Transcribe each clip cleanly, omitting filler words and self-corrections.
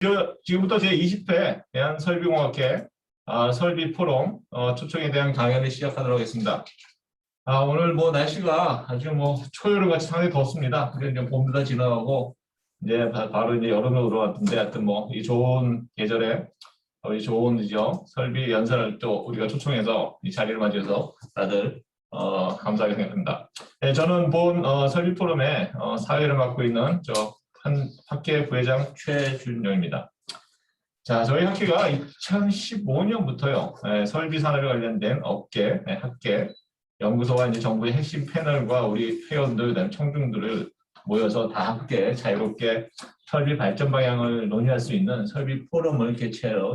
지금부터 제20회 대한설비공학회 설비 포럼 초청에 대한 강연을 시작하도록 하겠습니다. 오늘 날씨가 아주 초여름같이 상당히 덥습니다. 이제 봄도 다 지나가고 이제 바로 이제 여름으로 들어왔는데 하여튼 이 좋은 계절에 우리 좋은 설비 연사를 또 우리가 초청해서 이 자리를 맞이해서 다들 감사하게 생각합니다. 네, 저는 본 설비 포럼의 사회를 맡고 있는 한 학회 부회장 최준영입니다. 자, 저희 학회가 2015년부터요, 설비 산업에 관련된 업계, 학계, 연구소와 이제 정부의 핵심 패널과 우리 회원들, 그다음에 청중들을 모여서 다 함께 자유롭게 설비 발전 방향을 논의할 수 있는 설비 포럼을 개최하러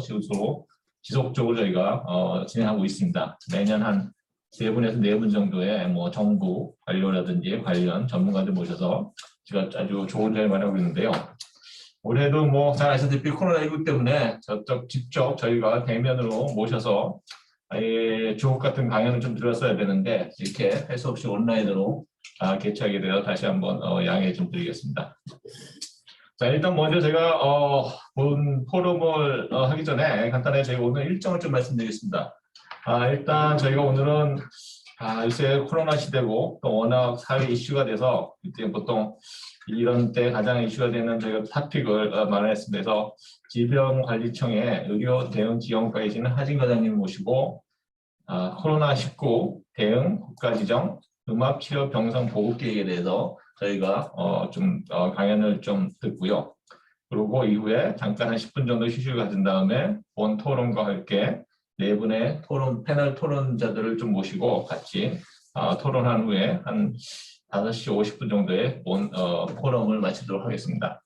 지속적으로 저희가 진행하고 있습니다. 매년 한 3분에서 4분 정도의 정부 관료라든지 관련 전문가들 모셔서 제가 아주 좋은 자리를 마련하고 있는데요. 올해도 잘 아시다시피 코로나19 때문에 직접 저희가 대면으로 모셔서 주옥 같은 강연을 좀 들었어야 되는데 이렇게 할 수 없이 온라인으로 개최하게 되어 다시 한번 양해 좀 드리겠습니다. 자, 일단 먼저 제가 본 포럼을 하기 전에 간단하게 저희가 오늘 일정을 좀 말씀드리겠습니다. 일단 저희가 오늘은 요새 코로나 시대고 또 워낙 사회 이슈가 돼서 이때 보통 이런 때 가장 이슈가 되는 저희가 토픽을 마련했습니다. 그래서 질병관리청의 의료 대응 지원과에 계시는 하진 과장님 모시고 코로나19 대응 국가지정 음압치료 병상 보급 계획에 대해서 저희가 강연을 좀 듣고요. 그리고 이후에 잠깐 한 10분 정도 휴식을 가진 다음에 본 토론과 함께 4분의 패널 토론자들을 좀 모시고 같이 토론한 후에 한 5시 50분 정도에 본 포럼을 마치도록 하겠습니다.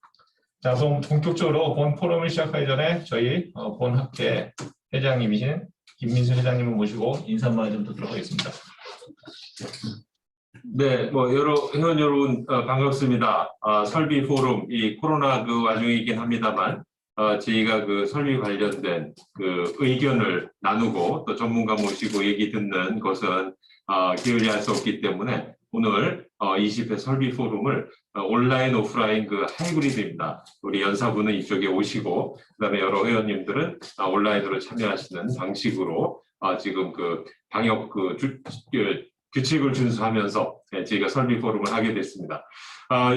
자, 그럼 본격적으로 본 포럼을 시작하기 전에 저희 본 학회 회장님이신 김민수 회장님을 모시고 인사 한번 좀 듣도록 하겠습니다. 네, 여러 회원 여러분 반갑습니다. 설비 포럼, 이 코로나 그 와중이긴 합니다만 저희가 그 설비 관련된 그 의견을 나누고 또 전문가 모시고 얘기 듣는 것은 게을리할 수 없기 때문에 오늘 20회 설비 포럼을 온라인 오프라인 그 하이브리드입니다. 우리 연사부는 이쪽에 오시고 그다음에 여러 회원님들은 온라인으로 참여하시는 방식으로 지금 그 방역 규칙을 준수하면서 저희가 설비 포럼을 하게 됐습니다.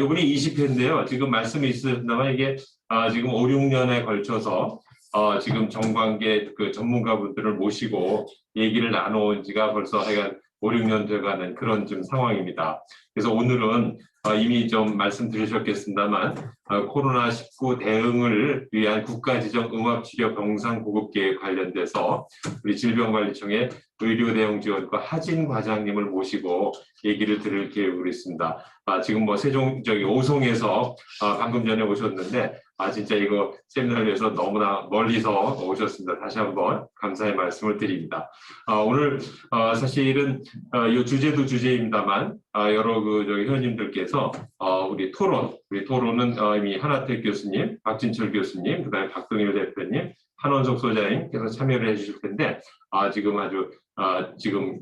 이번이 20회인데요. 지금 말씀이 있으셨다면 이게 지금 5, 6년에 걸쳐서 지금 정관계 그 전문가분들을 모시고 얘기를 나눠온 지가 벌써 하여간 5, 6년 돼가는 그런 좀 상황입니다. 그래서 오늘은 이미 좀 말씀드리셨겠습니다만 코로나19 대응을 위한 국가지정 음압치료 병상 보급 계획 관련돼서 우리 질병관리청의 의료대응지원과 하진 과장님을 모시고 얘기를 들을 계획으로 있습니다. 지금 오송에서 방금 전에 오셨는데 진짜 이거 세미나를 위해서 너무나 멀리서 오셨습니다. 다시 한번 감사의 말씀을 드립니다. 오늘 사실은 이 주제도 주제입니다만 여러 회원님들께서 우리 토론은 이미 한하택 교수님, 박진철 교수님, 그다음에 박동일 대표님, 한원석 소장님께서 참여를 해주실 텐데 지금 지금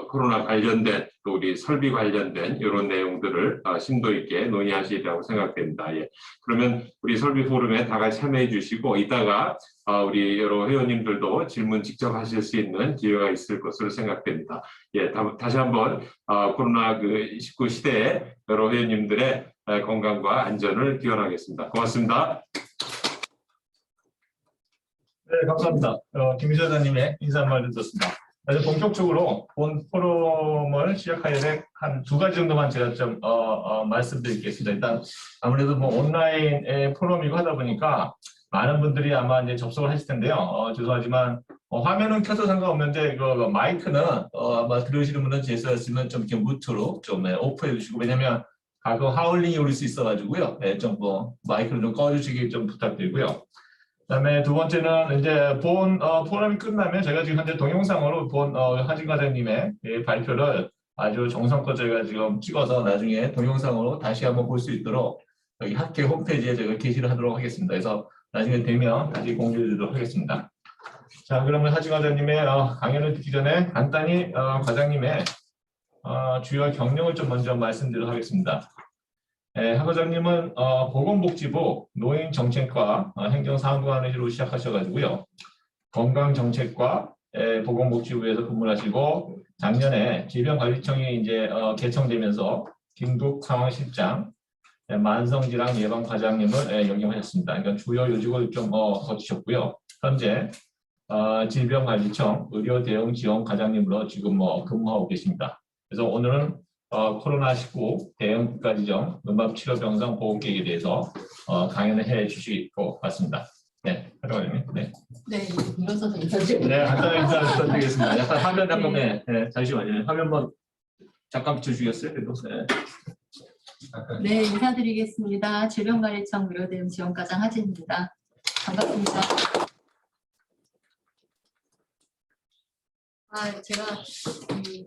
코로나 관련된 또 우리 설비 관련된 이런 내용들을 심도 있게 논의하시리라고 생각됩니다. 예. 그러면 우리 설비 포럼에 다 같이 참여해 주시고 이따가 우리 여러 회원님들도 질문 직접 하실 수 있는 기회가 있을 것으로 생각됩니다. 예, 다시 한번 코로나19 시대에 여러 회원님들의 건강과 안전을 기원하겠습니다. 고맙습니다. 네, 감사합니다. 김민수 회장님의 인사 한마디 듣습니다. 본격적으로 본 포럼을 시작하기 전에 한 2가지 정도만 제가 좀 말씀드리겠습니다. 일단 아무래도 온라인 포럼이고 하다 보니까 많은 분들이 아마 이제 접속을 하실 텐데요. 죄송하지만 화면은 켜서 상관없는데 마이크는 아마 들으시는 분은 제스였으면 좀 이렇게 무트로 좀 오프해 주시고, 왜냐면 가끔 하울링이 올 수 있어가지고요. 좀 마이크를 좀 꺼주시기 좀 부탁드리고요. 그다음에 두 번째는 이제 본 포럼이 끝나면 저희가 지금 현재 동영상으로 본 하진 과장님의 발표를 아주 정성껏 저희가 지금 찍어서 나중에 동영상으로 다시 한번 볼 수 있도록 여기 학회 홈페이지에 저희가 게시를 하도록 하겠습니다. 그래서 나중에 되면 다시 공유드리도록 하겠습니다. 자, 그러면 하진 과장님의 강연을 듣기 전에 간단히 과장님의 주요 경력을 좀 먼저 말씀드리도록 하겠습니다. 하 과장님은 보건복지부 노인정책과 행정사무관으로 시작하셔가지고요. 건강정책과 보건복지부에서 근무하시고 작년에 질병관리청이 이제 개청되면서 긴급상황실장, 만성질환 예방과장님을 역임하셨습니다. 그러니까 주요 요직을 좀 거치셨고요. 현재 질병관리청 의료대응지원과장님으로 지금 근무하고 계십니다. 그래서 오늘은 코로나19 대응 국가지정 음압치료병상 보건계획에 대해서 강연을 해 주실 것 같습니다. 네, 하정관님. 네. 네, 일어서서 인사드립니다. 네, 간단한 인사 부탁드리겠습니다. 약간 화면 잠깐만, 네, 잠시만요. 화면만 잠깐 비춰주시겠어요? 그래도. 네. 네, 인사드리겠습니다. 질병관리청 의료대응지원과장 하진입니다. 반갑습니다. 제가 이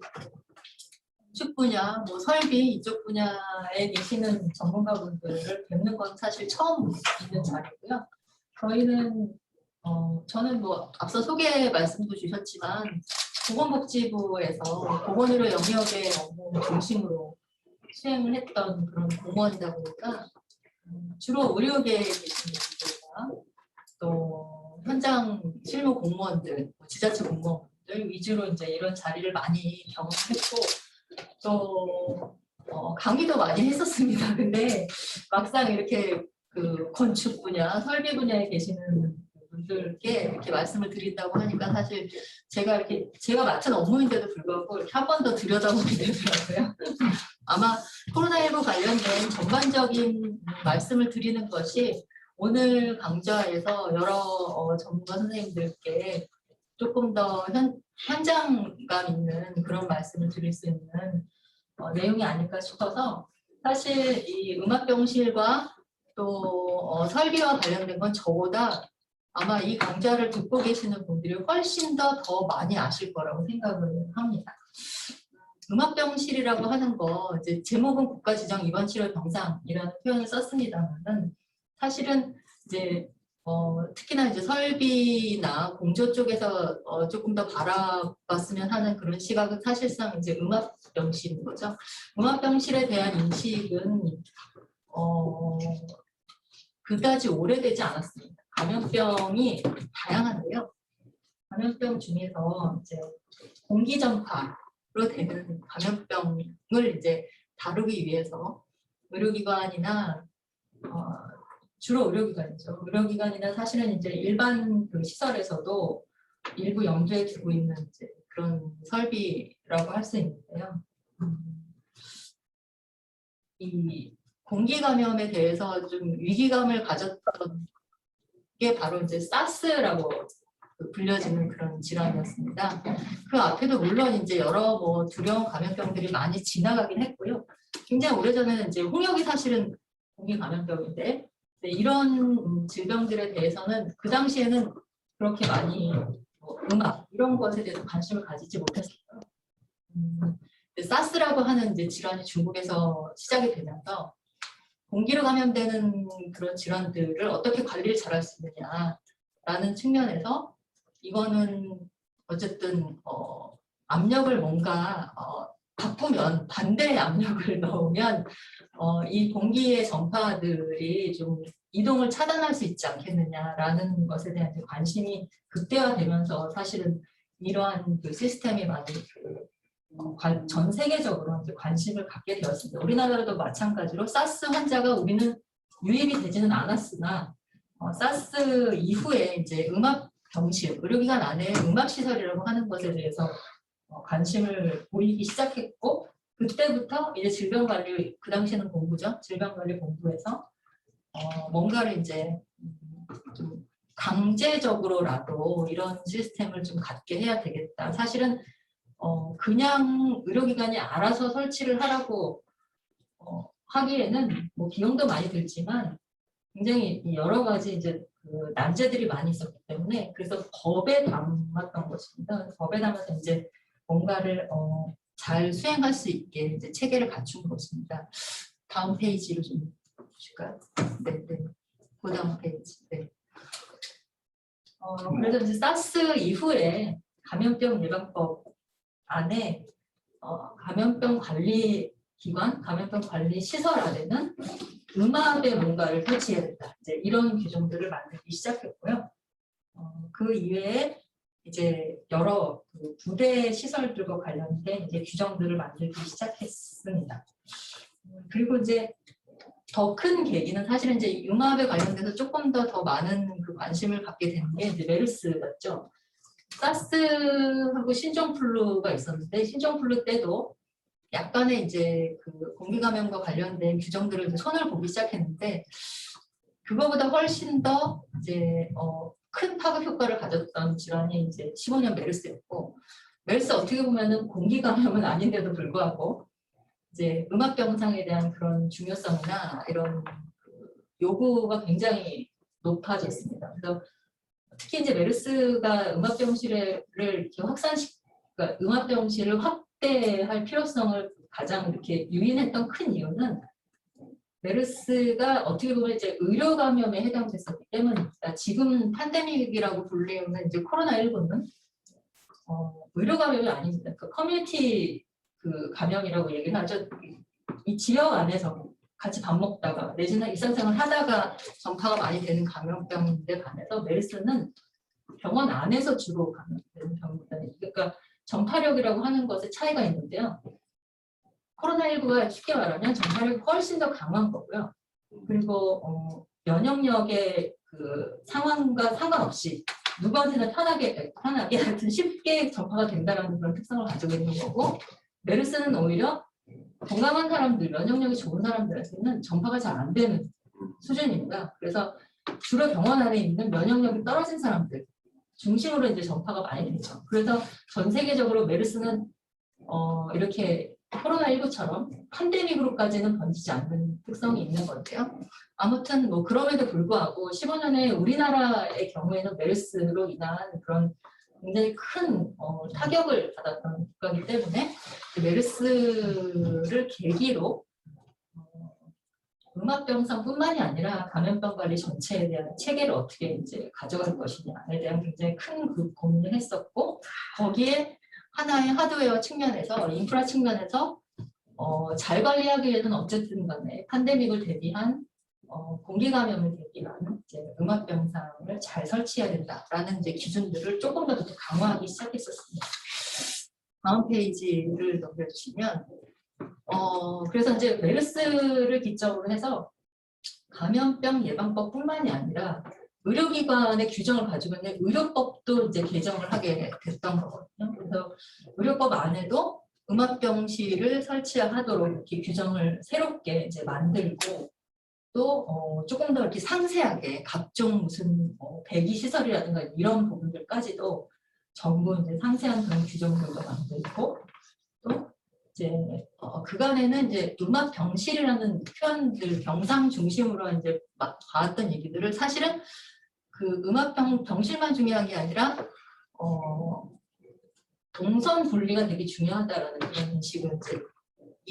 건축 분야, 설비 이쪽 분야에 계시는 전문가분들을 뵙는 건 사실 처음 있는 자리고요. 저는 앞서 소개 말씀도 주셨지만 보건복지부에서 보건의료 영역의 업무 중심으로 수행을 했던 그런 공무원이다 보니까 주로 의료계에 계신 분들과 또 현장 실무 공무원들, 지자체 공무원들 위주로 이제 이런 자리를 많이 경험했고 또 강의도 많이 했었습니다. 근데 막상 이렇게 그 건축 분야, 설비 분야에 계시는 분들께 이렇게 말씀을 드린다고 하니까 사실 제가 맡은 업무인데도 불구하고 이렇게 한 번 더 들여다보게 되더라고요. 아마 코로나19 관련된 전반적인 말씀을 드리는 것이 오늘 강좌에서 여러 전문가 선생님들께 조금 더 현장감 있는 그런 말씀을 드릴 수 있는 내용이 아닐까 싶어서 사실 이 음압병실과 또 설비와 관련된 건 저보다 아마 이 강좌를 듣고 계시는 분들이 훨씬 더 많이 아실 거라고 생각을 합니다. 음압병실이라고 하는 거 이제 제목은 국가지정 입원치료병상이라는 표현을 썼습니다만은 사실은 이제 특히나 이제 설비나 공조 쪽에서 조금 더 바라봤으면 하는 그런 시각은 사실상 이제 음압병실인 거죠. 음압병실에 대한 인식은 그다지 오래되지 않았습니다. 감염병이 다양한데요. 감염병 중에서 이제 공기전파로 되는 감염병을 이제 다루기 위해서 의료기관이나 주로 의료기관이죠. 의료기관이나 사실은 이제 일반 그 시설에서도 일부 염두에 두고 있는 이제 그런 설비라고 할 수 있는데요. 이 공기 감염에 대해서 좀 위기감을 가졌던 게 바로 이제 사스라고 불려지는 그런 질환이었습니다. 그 앞에도 물론 이제 여러 두려운 감염병들이 많이 지나가긴 했고요. 굉장히 오래전에는 이제 홍역이 사실은 공기 감염병인데 이런 질병들에 대해서는 그 당시에는 그렇게 많이 음악 이런 것에 대해서 관심을 가지지 못했어요. 사스라고 하는 이제 질환이 중국에서 시작이 되면서 공기로 감염되는 그런 질환들을 어떻게 관리를 잘할 수 있느냐라는 측면에서 이거는 어쨌든 압력을 뭔가 바꾸면 반대의 압력을 넣으면 이 공기의 전파들이 좀 이동을 차단할 수 있지 않겠느냐라는 것에 대한 관심이 극대화되면서 사실은 이러한 그 시스템이 많이 전 세계적으로 이제 관심을 갖게 되었습니다. 우리나라도 마찬가지로 사스 환자가 우리는 유입이 되지는 않았으나 사스 이후에 이제 음압병실, 의료기관 안에 음압시설이라고 하는 것에 대해서 관심을 보이기 시작했고 그때부터 이제 질병관리, 그 당시에는 본부죠. 질병관리본부에서 뭔가를 이제 좀 강제적으로라도 이런 시스템을 좀 갖게 해야 되겠다. 사실은 그냥 의료기관이 알아서 설치를 하라고 하기에는 비용도 많이 들지만 굉장히 여러 가지 이제 그 난제들이 많이 있었기 때문에 그래서 법에 담았던 것입니다. 법에 담아서 이제 뭔가를 잘 수행할 수 있게 이제 체계를 갖춘 것입니다. 다음 페이지로 좀 주실까요? 네. 그 다음 페이지. 네. 그래서 이제 사스 이후에 감염병 예방법 안에 감염병 관리 기관, 감염병 관리 시설 안에는 음압에 뭔가를 설치해야 된다. 이제 이런 규정들을 만들기 시작했고요. 그 이외에 이제 여러 그 부대 시설들과 관련된 이제 규정들을 만들기 시작했습니다. 그리고 이제 더 큰 계기는 사실은 이제 융합에 관련돼서 조금 더 많은 그 관심을 갖게 된 게 이제 메르스였죠. 사스하고 신종플루가 있었는데 신종플루 때도 약간의 이제 그 공기 감염과 관련된 규정들을 이제 손을 보기 시작했는데 그거보다 훨씬 더 이제 큰 파급 효과를 가졌던 질환이 이제 15년 메르스였고 메르스 어떻게 보면은 공기 감염은 아닌데도 불구하고 이제 음압병상에 대한 그런 중요성이나 이런 요구가 굉장히 높아졌습니다. 그래서 특히 이제 메르스가 음압병실을 이렇게 그러니까 음압병실을 확대할 필요성을 가장 이렇게 유인했던 큰 이유는 메르스가 어떻게 보면 이제 의료 감염에 해당됐었기 때문입니다. 지금 팬데믹이라고 불리는 이제 코로나19는 의료 감염이 아닙니다. 그 커뮤니티 그 감염이라고 얘기를 하죠. 이 지역 안에서 같이 밥 먹다가 내지는 일상생활 하다가 전파가 많이 되는 감염병인데 반해서 메르스는 병원 안에서 주로 감염되는 병입니다. 그러니까 전파력이라고 하는 것에 차이가 있는데요. 코로나19가 쉽게 말하면 전파력이 훨씬 더 강한 거고요. 그리고 면역력의 그 상황과 상관없이 누구한테나 편하게 하여튼 쉽게 전파가 된다는 그런 특성을 가지고 있는 거고 메르스는 오히려 건강한 사람들, 면역력이 좋은 사람들한테는 전파가 잘 안 되는 수준입니다. 그래서 주로 병원 안에 있는 면역력이 떨어진 사람들 중심으로 이제 전파가 많이 되죠. 그래서 전 세계적으로 메르스는 이렇게 코로나19처럼 팬데믹으로까지는 번지지 않는 특성이 있는 건데요. 아무튼 뭐 그럼에도 불구하고 15년에 우리나라의 경우에는 메르스로 인한 그런 굉장히 큰 타격을 받았던 국가이기 때문에 메르스를 계기로 음압병상뿐만이 아니라 감염병 관리 전체에 대한 체계를 어떻게 이제 가져갈 것이냐에 대한 굉장히 큰 고민을 했었고 거기에 하나의 하드웨어 측면에서 인프라 측면에서 잘 관리하기 위해서는 어쨌든 간에 팬데믹을 대비한 공기 감염을 대비한 이제 음압병상을 잘 설치해야 된다라는 이제 기준들을 조금 더 강화하기 시작했었습니다. 다음 페이지를 넘겨주시면 그래서 이제 메르스를 기점으로 해서 감염병 예방법뿐만이 아니라 의료기관의 규정을 가지고 있는 의료법도 이제 개정을 하게 됐던 거거든요. 그래서 의료법 안에도 음압병실을 설치하도록 이렇게 규정을 새롭게 이제 만들고 또 조금 더 이렇게 상세하게 각종 무슨 배기 시설이라든가 이런 부분들까지도 전부 이제 상세한 그런 규정들도 만들고 또 이제 그간에는 이제 음압병실이라는 표현들 병상 중심으로 이제 막 봐왔던 얘기들을 사실은 그 음압병실만 중요한 게 아니라 동선 분리가 되게 중요하다라는 그런 인식을 이제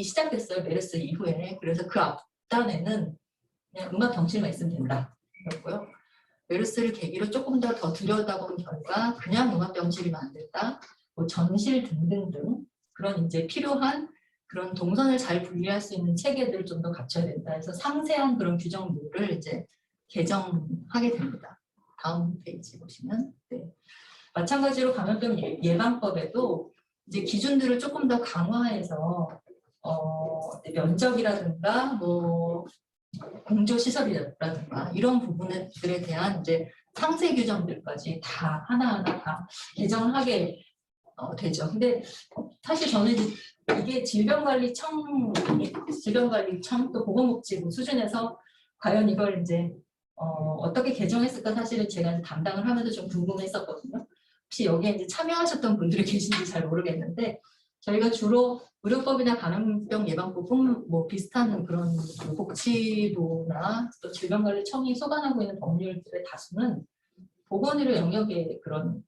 시작됐어요 메르스 이후에. 그래서 그 앞단에는 그냥 음압병실만 있으면 된다 그랬고요. 메르스를 계기로 조금 더 들여다본 결과 그냥 음압병실이면 안 된다, 뭐 전실 등등등 그런 이제 필요한 그런 동선을 잘 분리할 수 있는 체계들을 좀 더 갖춰야 된다 해서 상세한 그런 규정들을 이제 개정하게 됩니다. 다음 페이지 보시면 마찬가지로 감염병 예방법에도 이제 기준들을 조금 더 강화해서 면적이라든가 뭐 공조 시설이라든가 이런 부분들에 대한 이제 상세 규정들까지 다 하나하나 다 개정을 하게 되죠. 근데 사실 저는 이게 질병관리청 또 보건복지부 수준에서 과연 이걸 이제 어떻게 개정했을까 사실은 제가 담당을 하면서 좀 궁금했었거든요. 혹시 여기에 이제 참여하셨던 분들이 계신지 잘 모르겠는데 저희가 주로 의료법이나 감염병 예방법뿐 뭐 비슷한 그런 복지부나 또 질병관리청이 소관하고 있는 법률들의 다수는 보건의료 영역의 그런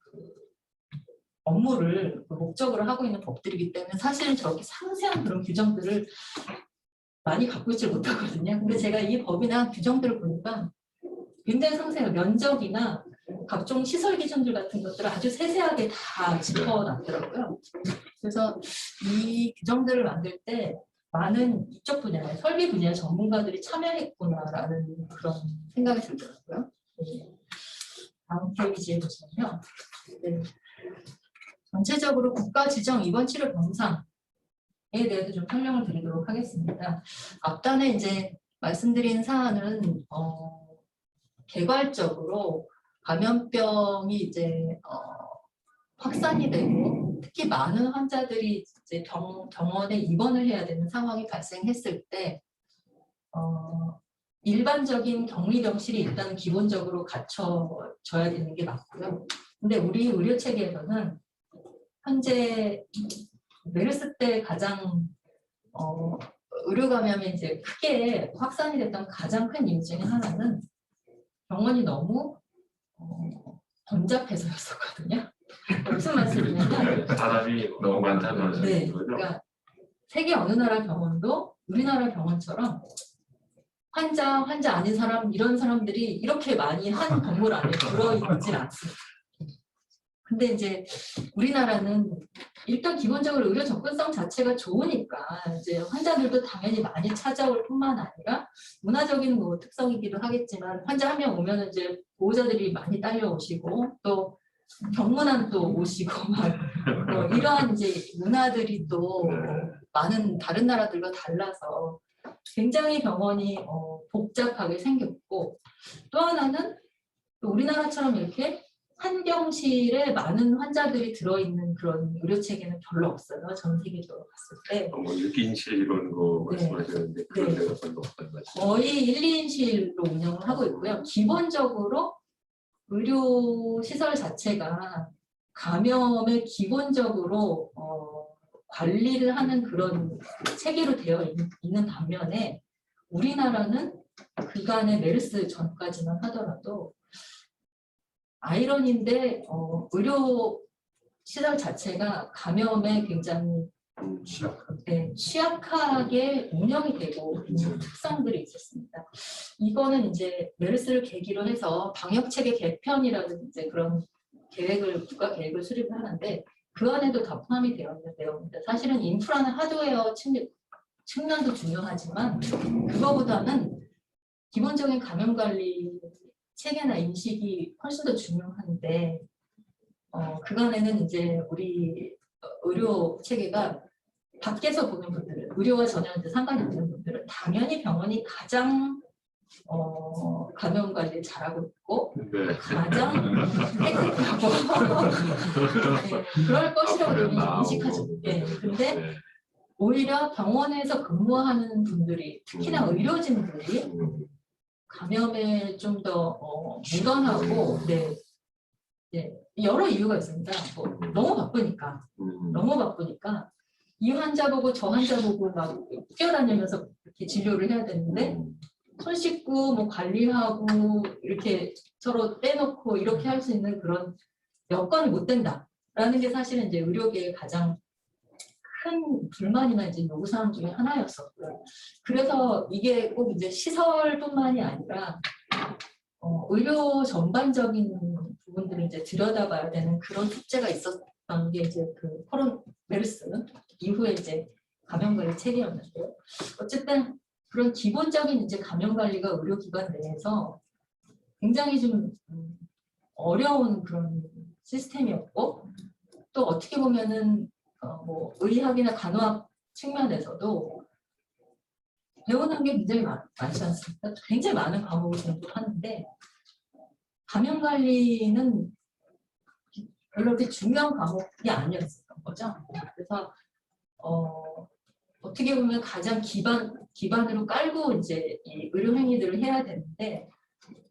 업무를 목적으로 하고 있는 법들이기 때문에 사실은 저렇게 상세한 그런 규정들을 많이 갖고 있지 못하거든요. 근데 제가 이 법이나 규정들을 보니까 굉장히 상세해요. 면적이나 각종 시설 기준들 같은 것들을 아주 세세하게 다 짚어놨더라고요. 그래서 이 규정들을 만들 때 많은 이쪽 분야에 설비 분야 전문가들이 참여했구나라는 그런 생각이 들더라고요. 네. 다음 페이지에 보시면요. 네. 전체적으로 국가 지정 입원 치료 병상에 대해서 좀 설명을 드리도록 하겠습니다. 앞단에 이제 말씀드린 사안은 개괄적으로 감염병이 이제 확산이 되고 특히 많은 환자들이 이제 병원에 입원을 해야 되는 상황이 발생했을 때 일반적인 격리병실이 일단 기본적으로 갖춰져야 되는 게 맞고요. 근데 우리 의료 체계에서는 현재 메르스 때 가장 의료 감염이 이제 크게 확산이 됐던 가장 큰 이유 중에 하나는 병원이 너무 번잡해서였었거든요. 무슨 말씀이냐면 사람이 너무 많다는 네, 거죠. 그러니까 세계 어느 나라 병원도 우리나라 병원처럼 환자 아닌 사람 이런 사람들이 이렇게 많이 한 건물 안에 들어있진 않습니다. 근데 이제 우리나라는 일단 기본적으로 의료 접근성 자체가 좋으니까 이제 환자들도 당연히 많이 찾아올 뿐만 아니라 문화적인 뭐 특성이기도 하겠지만 환자 한 명 오면 이제 보호자들이 많이 딸려오시고 또 병문안 또 오시고 막 이러한 이제 문화들이 또 많은 다른 나라들과 달라서 굉장히 병원이 복잡하게 생겼고 또 하나는 또 우리나라처럼 이렇게 한 병실에 많은 환자들이 들어있는 그런 의료 체계는 별로 없어요. 전 세계적으로 봤을 때. 뭐 6인실 이런 거 네. 말씀하셨는데 그런 네. 데가 별로 없다는 말씀. 거의 1, 2인실로 운영을 하고 있고요. 기본적으로 의료 시설 자체가 감염에 기본적으로 관리를 하는 그런 체계로 되어 있는 반면에 우리나라는 그간의 메르스 전까지만 하더라도 아이러니인데 의료 시설 자체가 감염에 굉장히 취약하게 운영이 되고 있는 특성들이 있었습니다. 이거는 이제 메르스를 계기로 해서 방역 체계 개편이라는 이제 그런 국가 계획을 수립을 하는데 그 안에도 다 포함이 되어 있는 내용입니다. 사실은 인프라는 하드웨어 측면도 중요하지만 그거보다는 기본적인 감염 관리 체계나 인식이 훨씬 더 중요한데 그간에는 이제 우리 의료 체계가 밖에서 보는 분들은 의료와 전혀 이제 상관이 없는 분들은 당연히 병원이 가장 감염 관리를 잘하고 있고 네. 가장 깨끗하고 네, 그럴 것이라고 저는 인식하죠. 네, 근데 네. 오히려 병원에서 근무하는 분들이 특히나 의료진들이 감염에 좀 더 무던하고 네, 여러 이유가 있습니다. 뭐, 너무 바쁘니까 이 환자 보고 저 환자 보고 막 뛰어다니면서 이렇게 진료를 해야 되는데 손 씻고 뭐 관리하고 이렇게 서로 떼놓고 이렇게 할 수 있는 그런 여건이 못 된다라는 게 사실은 이제 의료계의 가장 큰 불만이나 이제 요구사항 중에 하나였었고요. 그래서 이게 꼭 이제 시설뿐만이 아니라 의료 전반적인 부분들을 이제 들여다봐야 되는 그런 숙제가 있었던 게 이제 그 메르스 이후에 이제 감염관리 체계였는데요. 어쨌든 그런 기본적인 이제 감염관리가 의료기관 내에서 굉장히 좀 어려운 그런 시스템이었고 또 어떻게 보면은 뭐 의학이나 간호학 측면에서도 배우는 게 굉장히 많지 않습니까? 굉장히 많은 과목을 공부하는데 감염 관리는 별로 그렇게 중요한 과목이 아니었던 거죠. 그래서 어떻게 보면 가장 기반으로 깔고 이제 이 의료 행위들을 해야 되는데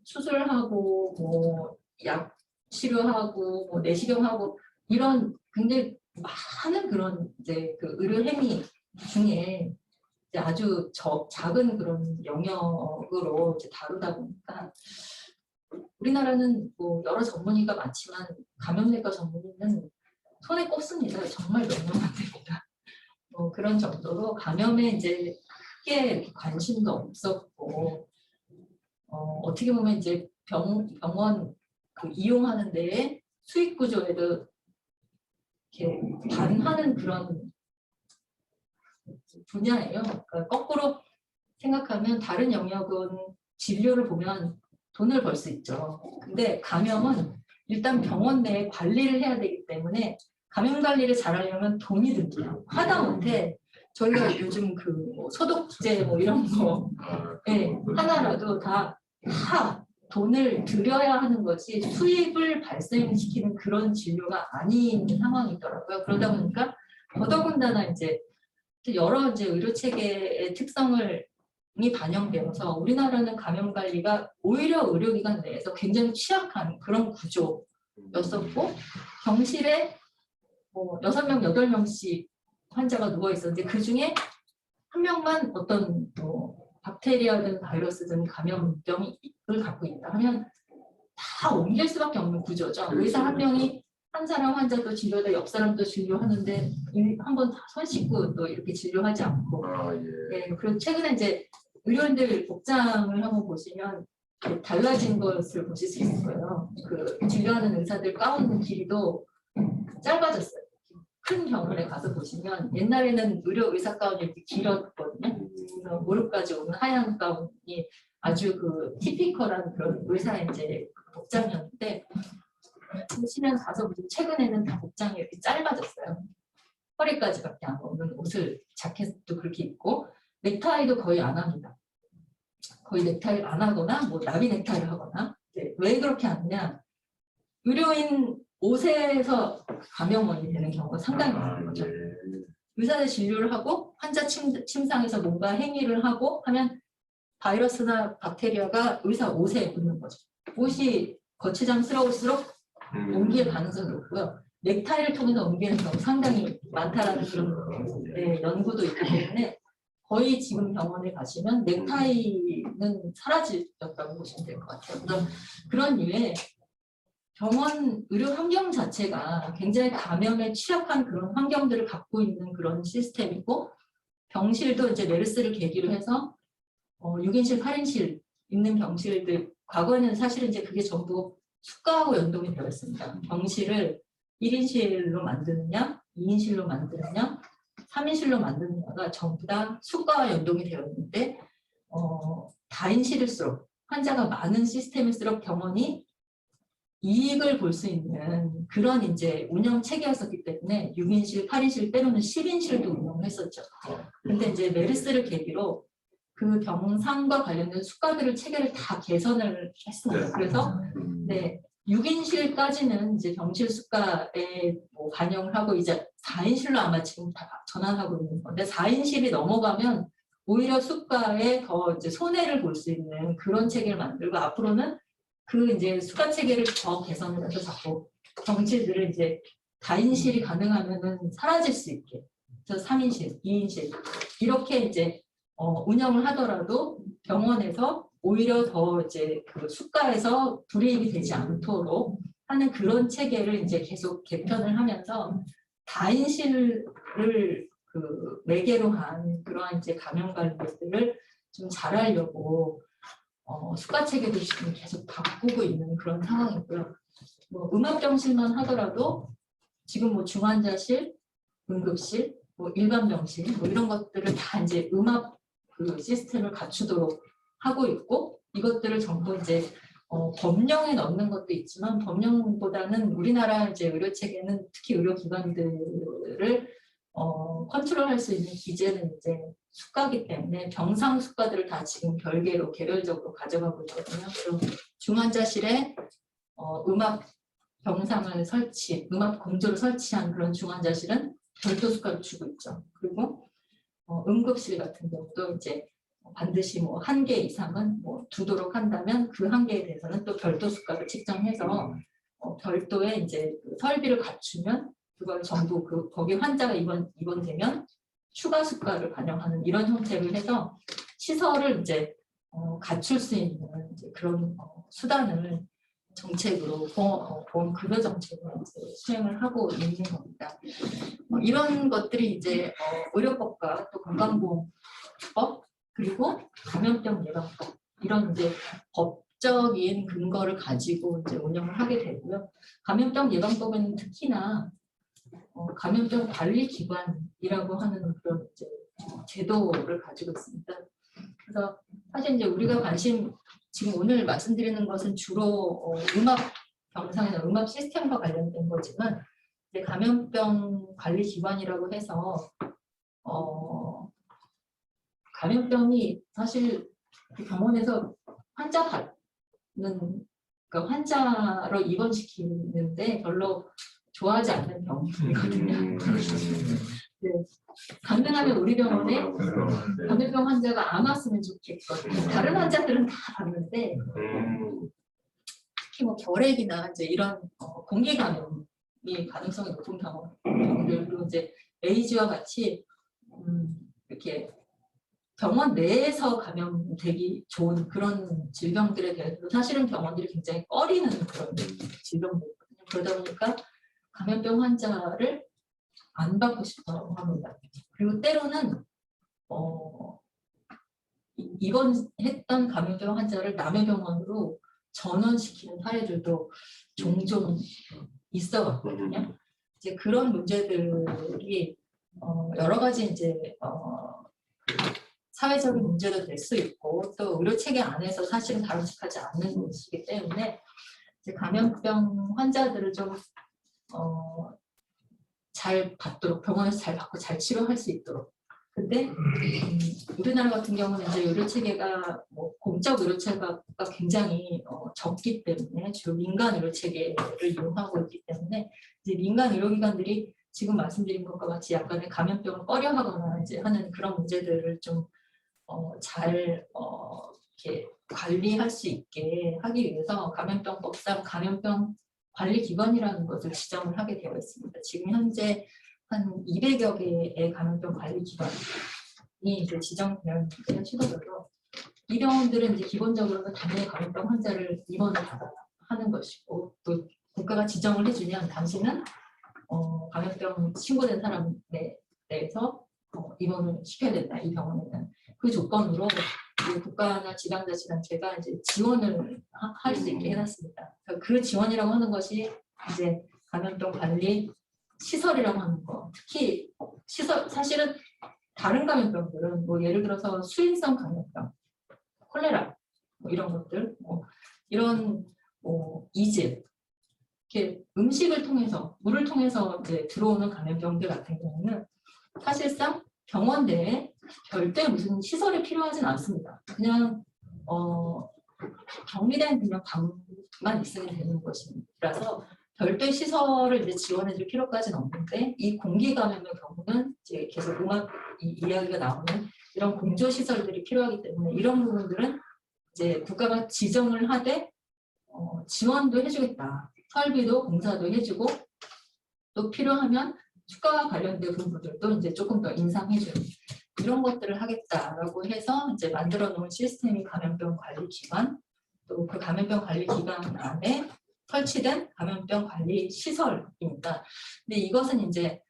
수술하고 뭐 약 치료하고 뭐 내시경하고 이런 굉장히 많은 그런 이제 그 의료 행위 중에 이제 아주 작은 그런 영역으로 이제 다루다 보니까 우리나라는 뭐 여러 전문의가 많지만 감염내과 전문의는 손에 꼽습니다. 정말 몇 명만 됩니다. 뭐 그런 정도로 감염에 이제 크게 관심도 없었고 어떻게 보면 이제 병원 그 이용하는 데에 수익 구조에도 이렇게 반하는 그런 분야예요. 그러니까 거꾸로 생각하면 다른 영역은 진료를 보면 돈을 벌 수 있죠. 근데 감염은 일단 병원 내에 관리를 해야 되기 때문에 감염 관리를 잘하려면 돈이 듭니다. 하다못해 저희가 요즘 그뭐 소독제 뭐 이런 거 예, 하나라도 다 돈을 들여야 하는 것이 수입을 발생시키는 그런 진료가 아닌 상황이더라고요. 그러다 보니까 더더군다나 이제 여러 이제 의료 체계의 특성을 이 반영되어서 우리나라는 감염 관리가 오히려 의료기관 내에서 굉장히 취약한 그런 구조였었고 병실에 뭐 6명, 8명씩 환자가 누워 있었는데 그 중에 한 명만 어떤 뭐 박테리아든 바이러스든 감염병을 갖고 있다 하면 다 옮길 수밖에 없는 구조죠. 의사 한 명이 한 사람 환자도 진료하다 옆 사람도 진료하는데 한 번 다 손 씻고 또 이렇게 진료하지 않고 예, 그리고 최근에 이제 의료인들 복장을 한번 보시면 달라진 것을 보실 수 있을 거예요. 그 진료하는 의사들 가운 길이도 짧아졌어요. 큰 병원에 가서 보시면 옛날에는 의료 의사 가운이 이렇게 길었거든요. 그래서 무릎까지 오는 하얀 가운이 아주 그 티피컬한 그런 의사의 이제 복장이었는데 보시면 가서 보시면 최근에는 다 복장이 이렇게 짧아졌어요. 허리까지밖에 안 오는 옷을 자켓도 그렇게 입고 넥타이도 거의 안 합니다. 거의 넥타이를 안 하거나 뭐 나비 넥타이를 하거나 왜 그렇게 하느냐 의료인 옷에서 감염원이 되는 경우가 상당히 많은 거죠. 의사들 진료를 하고 환자 침상에서 뭔가 행위를 하고 하면 바이러스나 박테리아가 의사 옷에 묻는 거죠. 옷이 거치장스러울수록 옮길 가능성이 높고요. 넥타이를 통해서 옮기는 경우 상당히 많다라는 그런 연구도 있기 때문에 거의 지금 병원에 가시면 넥타이는 사라졌다고 보시면 될 것 같아요. 그런 이유에 병원 의료 환경 자체가 굉장히 감염에 취약한 그런 환경들을 갖고 있는 그런 시스템이고 병실도 이제 메르스를 계기로 해서 6인실, 8인실 있는 병실들 과거에는 사실은 이제 그게 전부 수가하고 연동이 되어 있습니다. 병실을 1인실로 만드느냐, 2인실로 만드느냐, 3인실로 만드느냐가 전부 다 수가와 연동이 되어 있는데 다인실일수록 환자가 많은 시스템일수록 병원이 이익을 볼 수 있는 그런 이제 운영 체계였었기 때문에 6인실, 8인실 때로는 10인실도 운영을 했었죠. 근데 이제 메르스를 계기로 그 병상과 관련된 수가들을 체계를 다 개선을 했습니다. 그래서 네, 6인실까지는 이제 병실 수가에 뭐 반영을 하고 이제 4인실로 아마 지금 다 전환하고 있는 건데 4인실이 넘어가면 오히려 수가에 더 이제 손해를 볼 수 있는 그런 체계를 만들고 앞으로는 그 이제 수가 체계를 더 개선을 해서 자꾸 병실들을 이제 다인실이 가능하면은 사라질 수 있게 그래서 3인실, 2인실 이렇게 이제 운영을 하더라도 병원에서 오히려 더 이제 그 수가에서 불이익이 되지 않도록 하는 그런 체계를 이제 계속 개편을 하면서 다인실을 그 매개로 한 그러한 이제 감염 관리들을 좀 잘하려고 수가 체계도 지금 계속 바꾸고 있는 그런 상황이고요. 뭐 음압병실만 하더라도 지금 뭐 중환자실, 응급실, 뭐 일반 병실 뭐 이런 것들을 다 이제 음압 그 시스템을 갖추도록 하고 있고 이것들을 전부 이제 법령에 넣는 것도 있지만 법령보다는 우리나라 이제 의료 체계는 특히 의료기관들을 컨트롤할 수 있는 기제는 이제 수가기 때문에 병상 수가들을 다 지금 별개로 개별적으로 가져가고 있거든요. 그리고 중환자실에 음압 병상을 음압 공조를 설치한 그런 중환자실은 별도 수가를 주고 있죠. 그리고 응급실 같은 경우도 이제 반드시 뭐 1개 이상은 뭐 두도록 한다면 그 1개에 대해서는 또 별도 수가를 책정해서 별도의 이제 그 설비를 갖추면 그걸 전부 거기 환자가 입원되면 추가 수가를 반영하는 이런 형태를 해서 시설을 이제 갖출 수 있는 이제 그런 수단을 정책으로 보험급여 정책으로 이제 수행을 하고 있는 겁니다. 이런 것들이 이제 의료법과 또 건강보험법 그리고 감염병 예방법 이런 이제 법적인 근거를 가지고 이제 운영을 하게 되고요. 감염병 예방법은 특히나 감염병 관리기관이라고 하는 그런 이제 제도를 가지고 있습니다. 그래서 사실 이제 우리가 지금 오늘 말씀드리는 것은 주로 음압 병상이나 음압 시스템과 관련된 거지만 이제 감염병 관리 기관이라고 해서 감염병이 사실 그 병원에서 환자 받는 그러니까 환자로 입원시키는데 별로 좋아하지 않는 병이거든요. 네. 가능하면 우리 병원에 감염병 환자가 안 왔으면 좋겠거든요. 다른 환자들은 다 봤는데 특히 뭐 결핵이나 이제 이런 공기 감염이 가능성이 높은 병들 그리고 이제 에이즈와 같이 이렇게 병원 내에서 감염되기 좋은 그런 질병들에 대해서 사실은 병원들이 굉장히 꺼리는 그런 질병들이거든요. 그러다 보니까 감염병 환자를 안 받고 싶다고 합니다. 그리고 때로는 입원했던 감염병 환자를 남의 병원으로 전원시키는 사례들도 종종 있어 왔거든요. 이제 그런 문제들이 여러 가지 이제 사회적인 문제도 될 수 있고 또 의료 체계 안에서 사실은 다루직하지 않는 것이기 때문에 이제 감염병 환자들을 좀 잘 받도록 병원에서 잘 받고 잘 치료할 수 있도록. 근데 우리나라 같은 경우는 이제 의료 체계가 뭐 공적 의료 체계가 굉장히 적기 때문에 주로 민간 의료 체계를 이용하고 있기 때문에 이제 민간 의료기관들이 지금 말씀드린 것과 같이 약간의 감염병을 꺼려하거나 이제 하는 그런 문제들을 좀 잘 이렇게 관리할 수 있게 하기 위해서 감염병법상 감염병 관리기관이라는 것을 지정을 하게 되어 있습니다. 지금 현재 한 200여 개의 감염병 관리기관이 이제 지정되어 있는데요, 시도별로. 이 병원들은 이제 기본적으로는 당연히 감염병 환자를 입원을 하는 것이고 또 국가가 지정을 해주면 당신은 감염병 신고된 사람에 대해서 입원을 시켜야 된다. 이 병원에는 그 조건으로 국가나 지방자치단체가 이제 지원을 할 수 있게 해놨습니다. 그 지원이라고 하는 것이 이제 감염병 관리 시설이라고 하는 거. 특히 시설 사실은 다른 감염병들은 뭐 예를 들어서 수인성 감염병, 콜레라 뭐 이런 것들, 이런 이집 이렇게 음식을 통해서 물을 통해서 이제 들어오는 감염병들 같은 경우는 사실상 병원 내에 별도의 무슨 시설이 필요하진 않습니다. 그냥 격리된 그냥 방만 있으면 되는 것이라서 별도의 시설을 이제 지원해줄 필요까지는 없는데 이 공기 감염의 경우는 이제 계속 음악 이야기가 나오는 이런 공조 시설들이 필요하기 때문에 이런 부분들은 이제 국가가 지정을 하되 지원도 해주겠다. 설비도 공사도 해주고 또 필요하면 추가와 관련된 부분들도 이제 조금 더 인상해주는 이런 것들을 하겠다라고 해서 이제 만들어 놓은 시스템이 감염병 관리 기관 또 그 감염병 관리 기관 안에 설치된 감염병 관리 시설입니다. 근데 이것은 이제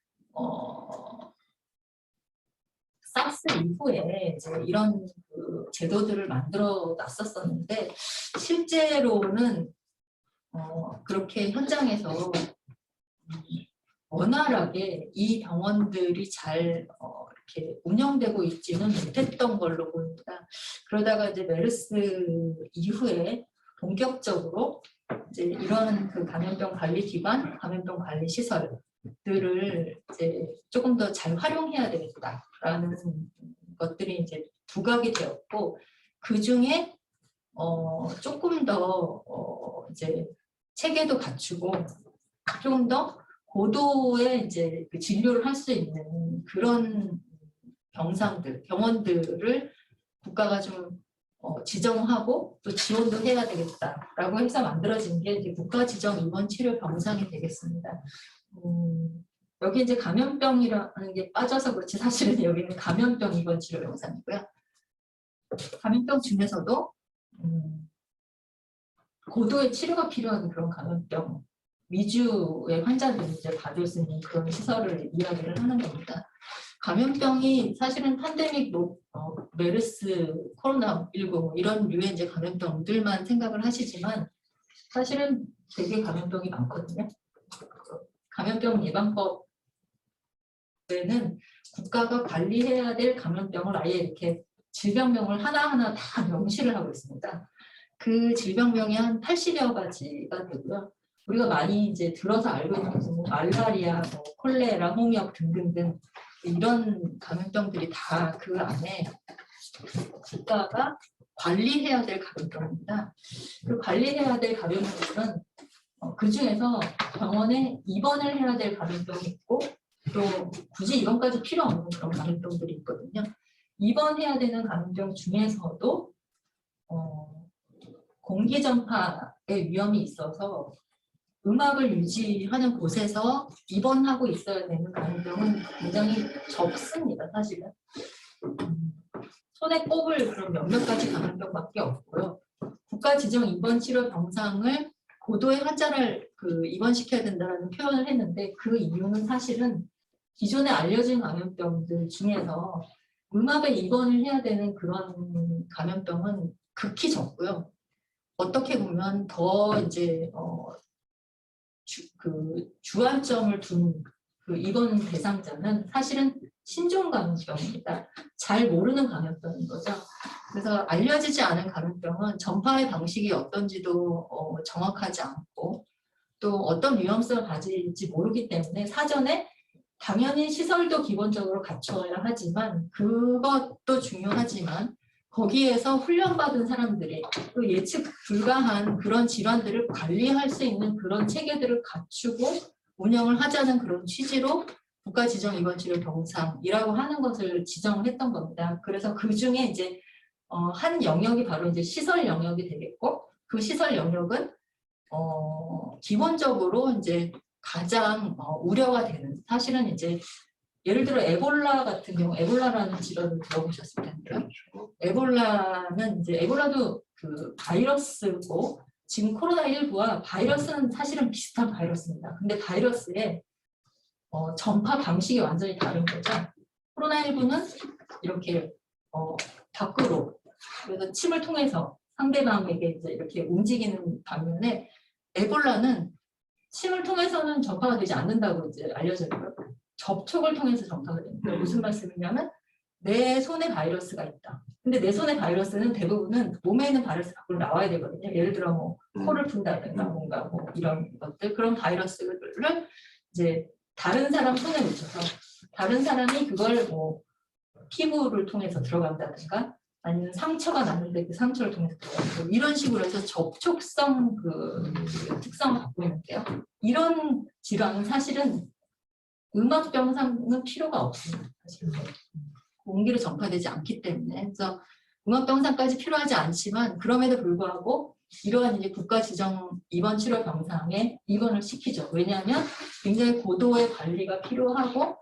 사스 이후에 이제 이런 그 제도들을 만들어 놨었었는데 실제로는 그렇게 현장에서 원활하게 이 병원들이 잘 이렇게 운영되고 있지는 못했던 걸로 보입니다. 그러다가 이제 메르스 이후에 본격적으로 이제 이런 그 감염병 관리 기관, 감염병 관리 시설들을 이제 조금 더 잘 활용해야 되겠다라는 것들이 이제 부각이 되었고 그 중에 조금 더 이제 체계도 갖추고 조금 더 고도의 이제 그 진료를 할 수 있는 그런 병원들을 국가가 좀 지정하고 또 지원도 해야 되겠다라고 해서 만들어진 게 이제 국가 지정 입원 치료 병상이 되겠습니다. 여기 이제 감염병이라는 게 빠져서 그렇지 사실은 여기는 감염병 입원 치료 병상이고요. 감염병 중에서도 고도의 치료가 필요한 그런 감염병 위주의 환자들이 이제 받을 수 있는 그런 시설을 이야기를 하는 겁니다. 감염병이 사실은 팬데믹, 메르스, 코로나19 이런 류의 이제 감염병들만 생각을 하시지만 사실은 되게 감염병이 많거든요. 감염병 예방법 때는 국가가 관리해야 될 감염병을 아예 이렇게 질병명을 하나하나 다 명시를 하고 있습니다. 그 질병명이 한 80여 가지가 되고요. 우리가 많이 이제 들어서 알고 있는 것은 뭐 말라리아, 뭐 콜레라, 홍역 등등등 이런 감염병들이 다 그 안에 국가가 관리해야 될 감염병입니다. 그 관리해야 될 감염병들은 그 중에서 병원에 입원을 해야 될 감염병이 있고 또 굳이 입원까지 필요 없는 그런 감염병들이 있거든요. 입원해야 되는 감염병 중에서도 공기 전파의 위험이 있어서 음압을 유지하는 곳에서 입원하고 있어야 되는 감염병은 굉장히 적습니다, 사실은. 손에 꼽을 그런 몇몇 가지 감염병밖에 없고요. 국가 지정 입원 치료 병상을 고도의 환자를 입원시켜야 된다는 표현을 했는데 그 이유는 사실은 기존에 알려진 감염병들 중에서 음압에 입원을 해야 되는 그런 감염병은 극히 적고요. 어떻게 보면 더 이제 주안점을 둔 그 입원 대상자는 사실은 신종 감염병입니다. 잘 모르는 감염병인 거죠. 그래서 알려지지 않은 감염병은 전파의 방식이 어떤지도 정확하지 않고 또 어떤 위험성을 가질지 모르기 때문에 사전에 당연히 시설도 기본적으로 갖춰야 하지만 그것도 중요하지만 거기에서 훈련받은 사람들이 또 예측 불가한 그런 질환들을 관리할 수 있는 그런 체계들을 갖추고 운영을 하자는 그런 취지로 국가지정입원치료병상이라고 하는 것을 지정을 했던 겁니다. 그래서 그 중에 이제 한 영역이 바로 이제 시설 영역이 되겠고 그 시설 영역은 기본적으로 이제 가장 우려가 되는 사실은 이제 예를 들어 에볼라 같은 경우 에볼라라는 질환을 들어보셨을 텐데요. 에볼라는 이제 에볼라도 그 바이러스고 지금 코로나19와 바이러스는 사실은 비슷한 바이러스입니다. 근데 바이러스의 전파 방식이 완전히 다른 거죠. 코로나19는 이렇게 밖으로 그래서 침을 통해서 상대방에게 이제 이렇게 움직이는 반면에 에볼라는 침을 통해서는 전파가 되지 않는다고 이제 알려져 있고요. 접촉을 통해서 전파가 됩니다. 무슨 말씀이냐면 내 손에 바이러스가 있다. 근데 내 손에 바이러스는 대부분은 몸에 있는 바이러스 밖으로 나와야 되거든요. 예를 들어 뭐 코를 푼다든가 뭔가 뭐 이런 것들 그런 바이러스를 이제 다른 사람 손에 묻혀서 다른 사람이 그걸 뭐 피부를 통해서 들어간다든가 아니면 상처가 났는데 그 상처를 통해서 들어간다든가 이런 식으로 해서 접촉성 그 특성을 갖고 있는데요. 이런 질환은 사실은 음압병상은 필요가 없습니다. 사실은. 공기로 전파되지 않기 때문에 그래서 음압병상까지 필요하지 않지만 그럼에도 불구하고 이러한 이제 국가지정 입원 치료 병상에 입원을 시키죠. 왜냐하면 굉장히 고도의 관리가 필요하고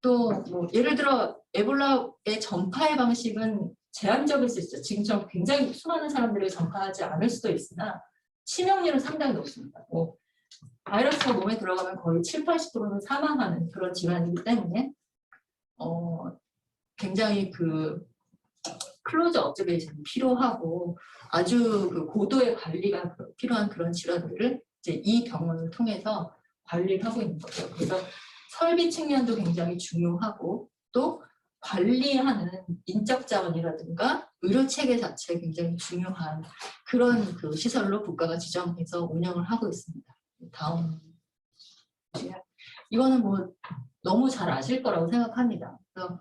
또 뭐 예를 들어 에볼라의 전파의 방식은 제한적일 수 있죠. 지금처럼 굉장히 수많은 사람들이 전파하지 않을 수도 있으나 치명률은 상당히 높습니다. 뭐 바이러스가 몸에 들어가면 거의 70~80%는 사망하는 그런 질환이기 때문에 굉장히 그 클로즈 업저베이션이 필요하고 아주 그 고도의 관리가 필요한 그런 질환들을 이제 이 병원을 통해서 관리를 하고 있는 거죠. 그래서 설비 측면도 굉장히 중요하고 또 관리하는 인적 자원이라든가 의료 체계 자체가 굉장히 중요한 그런 그 시설로 국가가 지정해서 운영을 하고 있습니다. 다음 이거는 뭐 너무 잘 아실 거라고 생각합니다. 그래서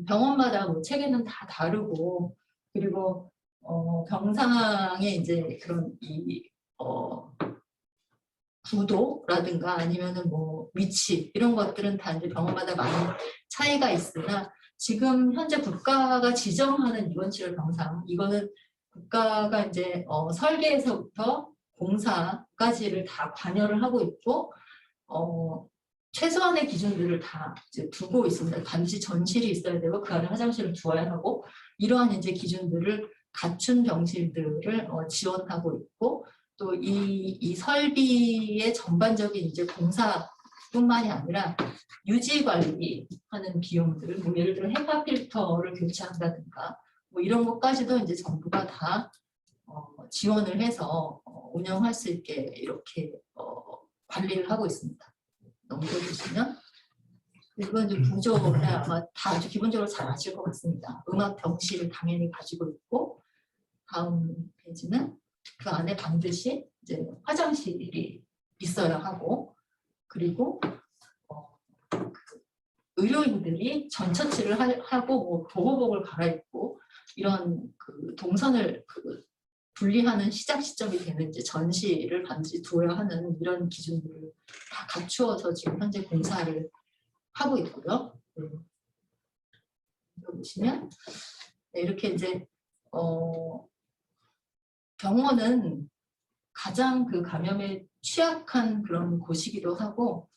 병원마다 뭐 체계는 다 다르고 그리고 병상의 이제 그런 구도라든가 아니면은 뭐 위치 이런 것들은 다 이제 병원마다 많은 차이가 있으나 지금 현재 국가가 지정하는 입원치료 병상 이거는 국가가 이제 설계에서부터 공사까지를 다 관여를 하고 있고 최소한의 기준들을 다 이제 두고 있습니다. 반드시 전실이 있어야 되고 그 안에 화장실을 두어야 하고 이러한 이제 기준들을 갖춘 병실들을 지원하고 있고 또 이 설비의 전반적인 이제 공사뿐만이 아니라 유지 관리하는 비용들, 뭐 예를 들어 헤파 필터를 교체한다든가 뭐 이런 것까지도 이제 정부가 다 지원을 해서 운영할 수 있게 이렇게 관리를 하고 있습니다. 넘겨주시면 이건 좀 구조를 아마 다 아주 기본적으로 잘 아실 것 같습니다. 음압 병실을 당연히 가지고 있고, 다음 페이지는 그 안에 반드시 이제 화장실이 있어야 하고, 그리고 그 의료인들이 전처치를 하고 뭐 보호복을 갈아입고 이런 그 동선을 분리하는 시작 시점이 되는 이제 전시를 반드시 두어야 하는 이런 기준들을 다 갖추어서 지금 현재 공사를 하고 있고요. 보시면 이렇게 이제 병원은 가장 그 감염에 취약한 그런 곳이기도 하고,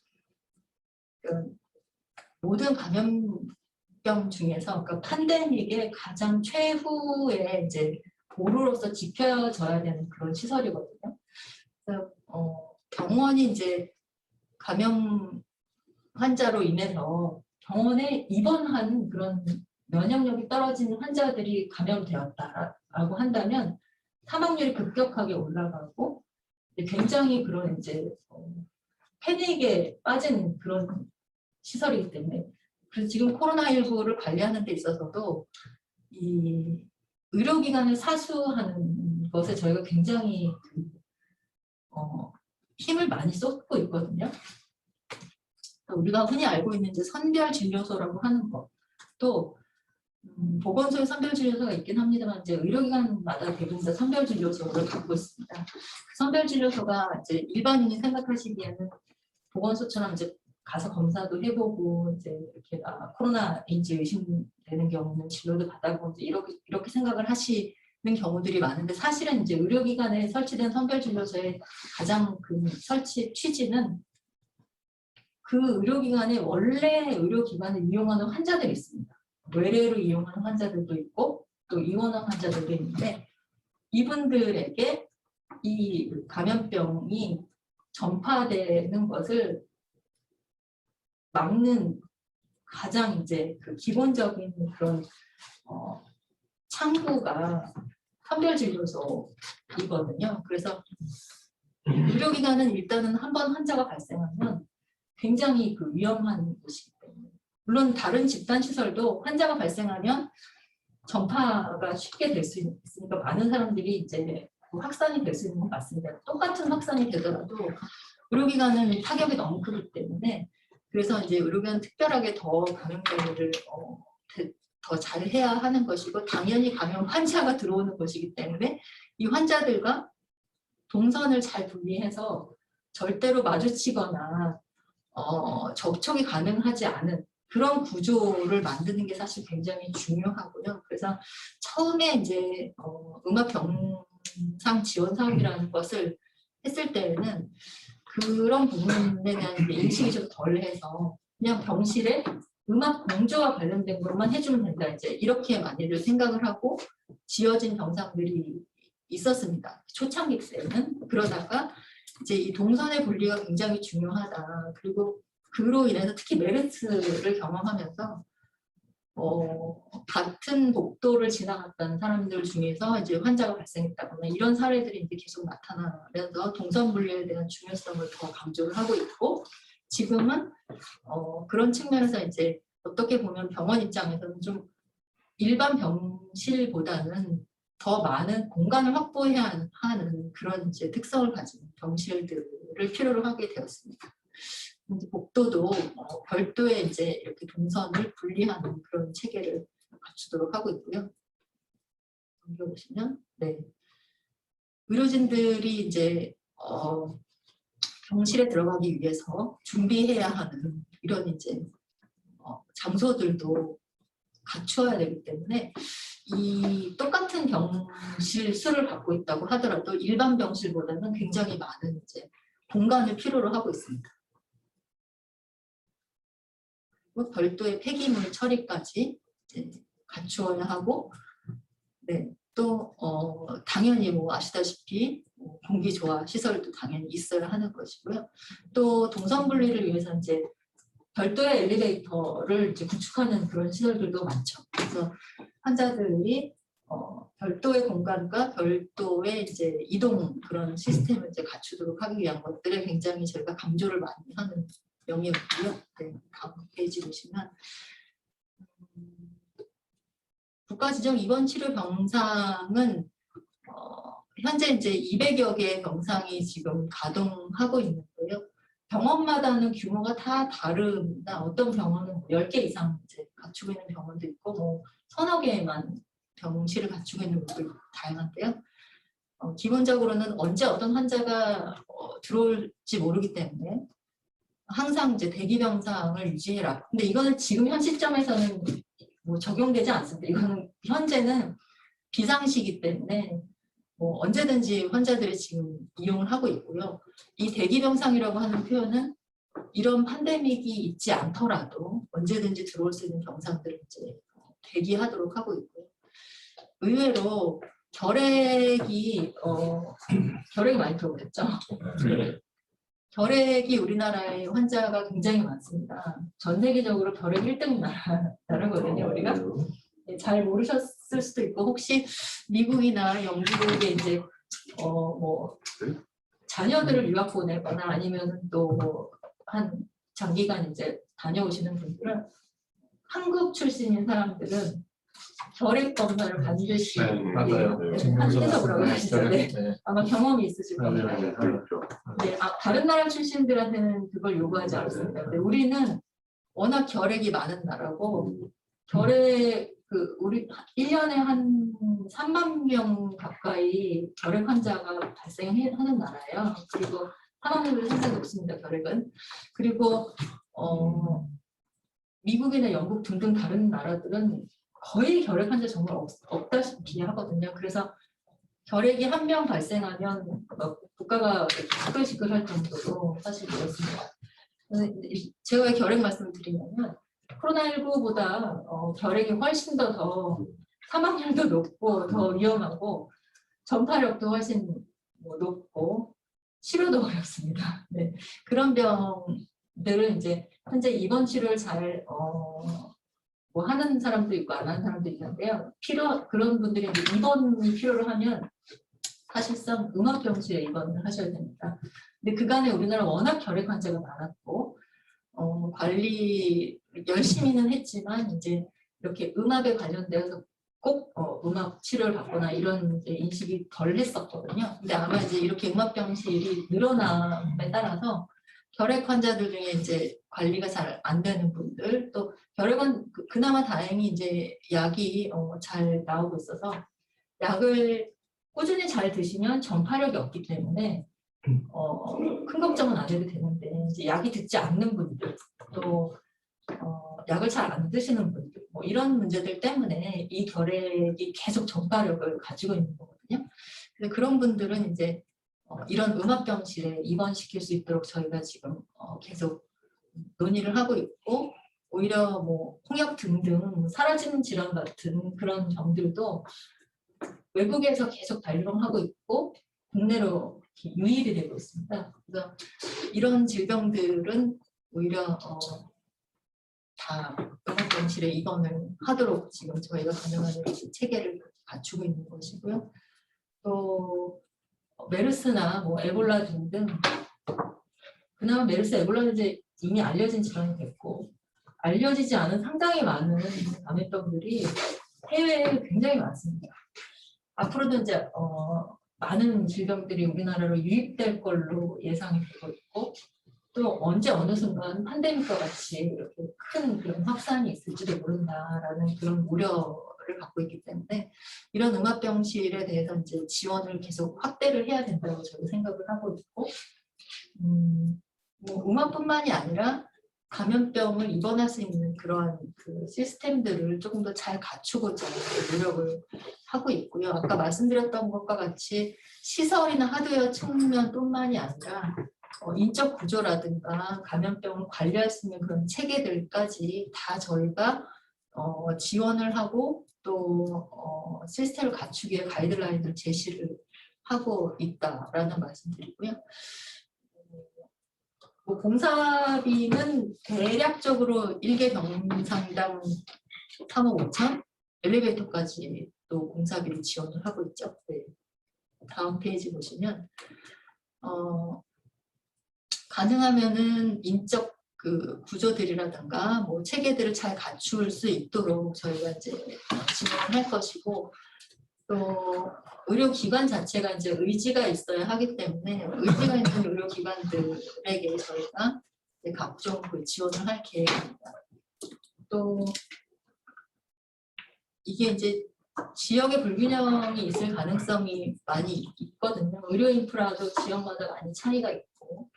모든 감염병 중에서 그러니까 팬데믹의 가장 최후의 이제 보루로서 지켜져야 되는 그런 시설이거든요. 그래서 병원이 이제 감염 환자로 인해서 병원에 입원한 그런 면역력이 떨어진 환자들이 감염되었다라고 한다면 사망률이 급격하게 올라가고 굉장히 그런 이제 패닉에 빠진 그런 시설이기 때문에, 그래서 지금 코로나19를 관리하는 데 있어서도 이 의료기관을 사수하는 것에 저희가 굉장히 힘을 많이 쏟고 있거든요. 우리가 흔히 알고 있는 이제 선별진료소라고 하는 것, 또 보건소에 선별진료소가 있긴 합니다만 이제 의료기관마다 대부분 다 선별진료소를 갖고 있습니다. 그 선별진료소가 이제 일반인이 생각하시기에는 보건소처럼 이제 가서 검사도 해보고 이제 이렇게 코로나인지 의심되는 경우는 진료도 받아보고 이제 이렇게 생각을 하시는 경우들이 많은데, 사실은 이제 의료기관에 설치된 선별진료소의 가장 그 설치 취지는 그 의료기관에 원래 의료기관을 이용하는 환자들이 있습니다. 외래로 이용하는 환자들도 있고 또 입원한 환자들도 있는데, 이분들에게 이 감염병이 전파되는 것을 막는 가장 이제 그 기본적인 그런 창구가 선별진료소이거든요. 그래서 의료기관은 일단은 한번 환자가 발생하면 굉장히 그 위험한 곳이기 때문에, 물론 다른 집단시설도 환자가 발생하면 전파가 쉽게 될 수 있으니까 많은 사람들이 이제 확산이 될 수 있는 것 같습니다. 똑같은 확산이 되더라도 의료기관은 타격이 너무 크기 때문에, 그래서 이제 의료기관은 특별하게 더 감염 관리를 더 잘해야 하는 것이고, 당연히 감염 환자가 들어오는 것이기 때문에 이 환자들과 동선을 잘 분리해서 절대로 마주치거나 접촉이 가능하지 않은 그런 구조를 만드는 게 사실 굉장히 중요하고요. 그래서 처음에 이제 음압병상 지원 사업이라는 것을 했을 때에는 그런 부분에 대한 인식이 좀 덜해서 그냥 병실에 음압 공조와 관련된 것만 해주면 된다, 이제 이렇게 많이들 생각을 하고 지어진 병상들이 있었습니다. 초창기 때는. 그러다가 이제 이 동선의 분리가 굉장히 중요하다. 그리고 그로 인해서 특히 메르스를 경험하면서 같은 복도를 지나갔던 사람들 중에서 이제 환자가 발생했다거나 이런 사례들이 이제 계속 나타나면서 동선 분리에 대한 중요성을 더 강조를 하고 있고, 지금은 그런 측면에서 이제 어떻게 보면 병원 입장에서는 좀 일반 병실보다는 더 많은 공간을 확보해야 하는 그런 이제 특성을 가진 병실들을 필요로 하게 되었습니다. 복도도 별도의 이제 이렇게 동선을 분리하는 그런 체계를 갖추도록 하고 있고요. 보시면, 네, 의료진들이 이제 병실에 들어가기 위해서 준비해야 하는 이런 이제 장소들도 갖추어야 되기 때문에, 이 똑같은 병실 수를 갖고 있다고 하더라도 일반 병실보다는 굉장히 많은 이제 공간을 필요로 하고 있습니다. 그리고 별도의 폐기물 처리까지 이제 갖추어야 하고, 네, 또 당연히 뭐 아시다시피 공기 조화 시설도 당연히 있어야 하는 것이고요. 또 동선 분리를 위해서 이제 별도의 엘리베이터를 이제 구축하는 그런 시설들도 많죠. 그래서 환자들이 별도의 공간과 별도의 이제 이동 그런 시스템을 이제 갖추도록 하기 위한 것들에 굉장히 저희가 강조를 많이 하는 명의였고요. 네, 다음 페이지 보시면 국가지정 입원 치료 병상은 현재 이제 200여 개의 병상이 지금 가동하고 있는데요. 병원마다는 규모가 다 다릅니다. 어떤 병원은 10개 이상 이제 갖추고 있는 병원도 있고, 뭐 서너 개만 병실을 갖추고 있는 곳도 다양한데요. 기본적으로는 언제 어떤 환자가 들어올지 모르기 때문에 항상 이제 대기 병상을 유지해라. 근데 이거는 지금 현 시점에서는 뭐 적용되지 않습니다. 이거는 현재는 비상시이기 때문에 뭐 언제든지 환자들이 지금 이용을 하고 있고요. 이 대기병상이라고 하는 표현은 이런 팬데믹이 있지 않더라도 언제든지 들어올 수 있는 병상들을 이제 대기하도록 하고 있고요. 의외로 결핵이 많이 들어오겠죠. 결핵이 우리나라의 환자가 굉장히 많습니다. 전 세계적으로 결핵 1등 나라거든요, 우리가. 네, 잘 모르셨을 수도 있고, 혹시 미국이나 영국에 이제 뭐 자녀들을 유학 보내거나 아니면 또 한 장기간 이제 다녀오시는 분들은 한국 출신인 사람들은 결핵 검사를 반드시 맞아요. 해서 뭐라고 하시죠? 네. 네. 아마 경험이 있으실 겁니다. 그렇죠. 네, 다른 나라 출신들한테는 그걸 요구하지 않습니다. 근데 우리는 워낙 결핵이 많은 나라고 결핵 우리 1년에 한 3만 명 가까이 결핵 환자가 발생하는 나라예요. 그리고 사망률이 상당히 높습니다. 결핵은. 그리고 미국이나 영국 등등 다른 나라들은 거의 결핵 환자 정말 없다시피 하거든요. 그래서 결핵이 한 명 발생하면 국가가 시끌시끌할 정도로 사실 그렇습니다. 제가 왜 결핵 말씀을 드리냐면 코로나19보다 결핵이 훨씬 더 사망률도 높고 더 위험하고 전파력도 훨씬 높고 치료도 어렵습니다. 네. 그런 병들은 이제 현재 입원 치료를 잘 뭐 하는 사람도 있고 안 하는 사람도 있는데요. 그런 분들이 이제 입원이 필요로 하면 사실상 음압병실에 입원을 하셔야 됩니다. 근데 그간에 우리나라 워낙 결핵 환자가 많았고 관리 열심히는 했지만 이제 이렇게 음압에 관련되어서 꼭 음압 치료를 받거나 이런 이제 인식이 덜 했었거든요. 근데 아마 이제 이렇게 음압병실이 늘어남에 따라서 결핵 환자들 중에 이제 관리가 잘 안 되는 분들, 또 결핵은 그나마 다행히 이제 약이 잘 나오고 있어서 약을 꾸준히 잘 드시면 전파력이 없기 때문에 큰 걱정은 안 해도 되는데 이제 약이 듣지 않는 분들, 또 약을 잘 안 드시는 분들, 뭐 이런 문제들 때문에 이 결핵이 계속 전파력을 가지고 있는 거거든요. 그래서 그런 분들은 이제 이런 음압병실에 입원시킬 수 있도록 저희가 지금 계속 논의를 하고 있고, 오히려 뭐 홍역 등등 사라지는 질환 같은 그런 병들도 외국에서 계속 발병하고 있고 국내로 유입이 되고 있습니다. 그래서 이런 질병들은 오히려 다 음압병실에 입원을 하도록 지금 저희가 가능한 체계를 갖추고 있는 것이고요. 또 메르스나 뭐 에볼라 등등 그나마 메르스, 에볼라는 이제 이미 알려진 질환이 됐고 알려지지 않은 상당히 많은 감염병들이 해외에 굉장히 많습니다. 앞으로도 이제 많은 질병들이 우리나라로 유입될 걸로 예상이 되고 있고 또 언제 어느 순간 팬데믹과 같이 이렇게 큰 그런 확산이 있을지도 모른다라는 그런 우려를 갖고 있기 때문에 이런 음압병실에 대해서 이제 지원을 계속 확대를 해야 된다고 저도 생각을 하고 있고 뭐 음압뿐만이 아니라 감염병을 입원할 수 있는 그러한 그 시스템들을 조금 더 잘 갖추고자 노력을 하고 있고요. 아까 말씀드렸던 것과 같이 시설이나 하드웨어 측면뿐만이 아니라 인적 구조라든가 감염병을 관리할 수 있는 그런 체계들까지 다 저희가 지원을 하고 또 시스템을 갖추기 위해 가이드라인을 제시를 하고 있다라는 말씀드리고요. 뭐 공사비는 대략적으로 1개 병상당 3억 5천, 엘리베이터까지 또 공사비를 지원을 하고 있죠. 네. 다음 페이지 보시면 가능하면은 인적 그 구조들이라든가 뭐 체계들을 잘 갖출 수 있도록 저희가 이제 진행을 할 것이고, 또 의료기관 자체가 이제 의지가 있어야 하기 때문에 의지가 있는 의료기관들에게 저희가 이제 각종 그 지원을 할 계획입니다. 또 이게 이제 지역의 불균형이 있을 가능성이 많이 있거든요. 의료 인프라도 지역마다 많이 차이가 있고,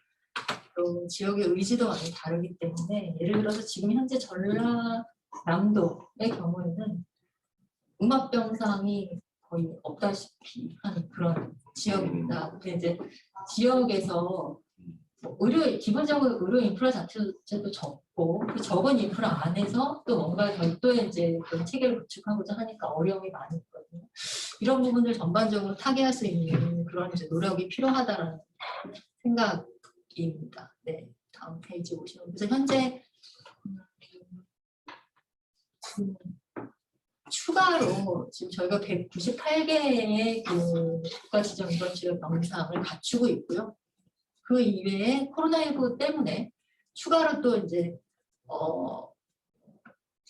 또 지역의 의지도 많이 다르기 때문에, 예를 들어서 지금 현재 전라남도의 경우에는 음압병상이 거의 없다시피 하는 그런 지역입니다. 근데 이제 지역에서 기본적으로 의료 인프라 자체도 적고, 그 적은 인프라 안에서 또 뭔가 별도의 이제 그런 체계를 구축하고자 하니까 어려움이 많이 있거든요. 이런 부분들 전반적으로 타개할 수 있는 그런 이제 노력이 필요하다는 생각입니다. 네, 다음 페이지 보시면, 그래서 현재 추가로 지금 저희가 198개의 그 국가지정 이번 병상을 갖추고 있고요. 그 이외에 코로나19 때문에 추가로 또 이제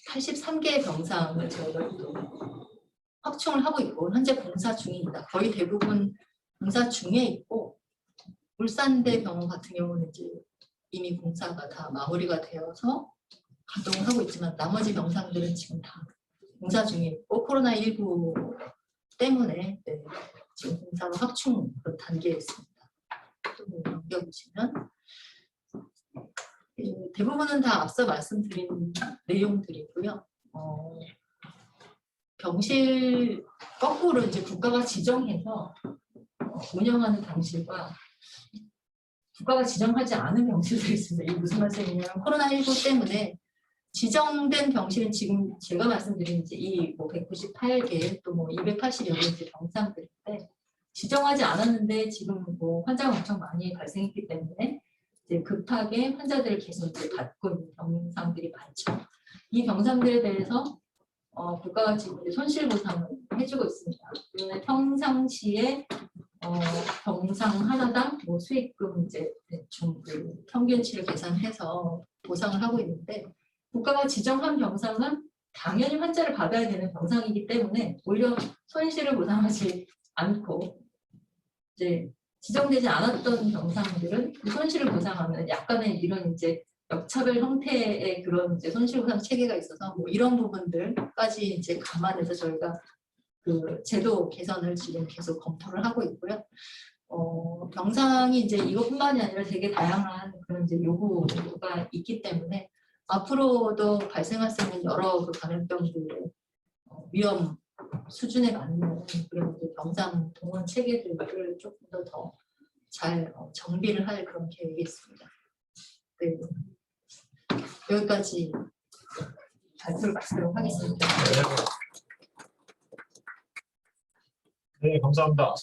83개의 병상을 저희가 또 확충을 하고 있고, 현재 공사 중입니다. 거의 대부분 공사 중에 있고, 울산대 병원 같은 경우는 이제 이미 공사가 다 마무리가 되어서 가동을 하고 있지만, 나머지 병상들은 지금 다 공사 중에 있고, 코로나19 때문에 네, 지금 공사로 확충 그런 단계에 있습니다. 또 넘겨보시면 대부분은 다 앞서 말씀드린 내용들이고요. 병실 거꾸로 이제 국가가 지정해서 운영하는 병실과 국가가 지정하지 않은 병실들이 있습니다. 이게 무슨 말씀이냐면, 코로나19 때문에 지정된 병실은 지금 제가 말씀드린 이제 이 뭐 198개 또 뭐 280여 개 병상들인데, 지정하지 않았는데 지금 뭐 환자가 엄청 많이 발생했기 때문에 이제 급하게 환자들을 계속 이제 받고 있는 병상들이 많죠. 이 병상들에 대해서 국가가 지금 이제 손실 보상을 해주고 있습니다. 평상시에 병상 하나당 뭐 수익금 이제 대충 그 평균치를 계산해서 보상을 하고 있는데, 국가가 지정한 병상은 당연히 환자를 받아야 되는 병상이기 때문에 오히려 손실을 보상하지 않고, 이제 지정되지 않았던 병상들은 그 손실을 보상하는 약간의 이런 이제 역차별 형태의 그런 이제 손실 보상 체계가 있어서, 뭐 이런 부분들까지 이제 감안해서 저희가 그 제도 개선을 지금 계속 검토를 하고 있고요. 병상이 이제 이것뿐만이 아니라 되게 다양한 그런 이제 요구가 있기 때문에 앞으로도 발생할 수 있는 여러 그 감염병들의 위험 수준에 맞는 그런 병상 동원 체계들을 조금 더 잘 정비를 할 그런 계획이 있습니다. 네. 여기까지 발표를 마치도록 하겠습니다. 네, 감사합니다.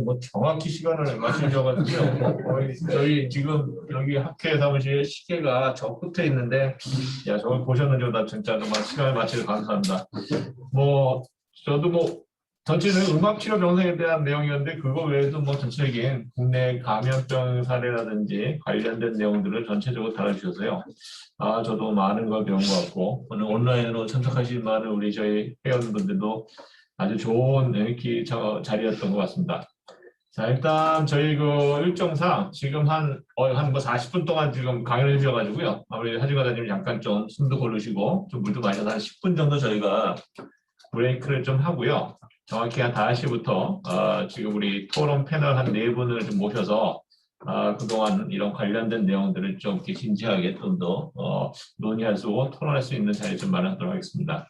뭐 정확히 시간을 맞추셔가지고요. 저희 지금 여기 학회 사무실 시계가 저 끝에 있는데, 야, 저걸 보셨는지 나 진짜 정말 시간을 맞춰서 감사합니다. 뭐 저도 뭐 전체는 음압치료 병상에 대한 내용이었는데, 그거 외에도 뭐 전체적인 국내 감염병 사례라든지 관련된 내용들을 전체적으로 다뤄주셔서요. 저도 많은 걸 배운 것 같고, 오늘 온라인으로 참석하신 많은 우리 저희 회원분들도 아주 좋은 이렇게 자리였던 것 같습니다. 자, 일단 저희 그 일정상 지금 한 뭐 40분 동안 지금 강연을 해주셔가지고요. 우리 하진 과장님 잠깐 좀 숨도 고르시고 좀 물도 마셔서 한 10분 정도 저희가 브레이크를 좀 하고요. 정확히 한 5시부터 지금 우리 토론 패널 한 4분을 좀 모셔서 그동안 이런 관련된 내용들을 좀 이렇게 진지하게 좀 더 논의할 수, 토론할 수 있는 자리 좀 마련하도록 하겠습니다.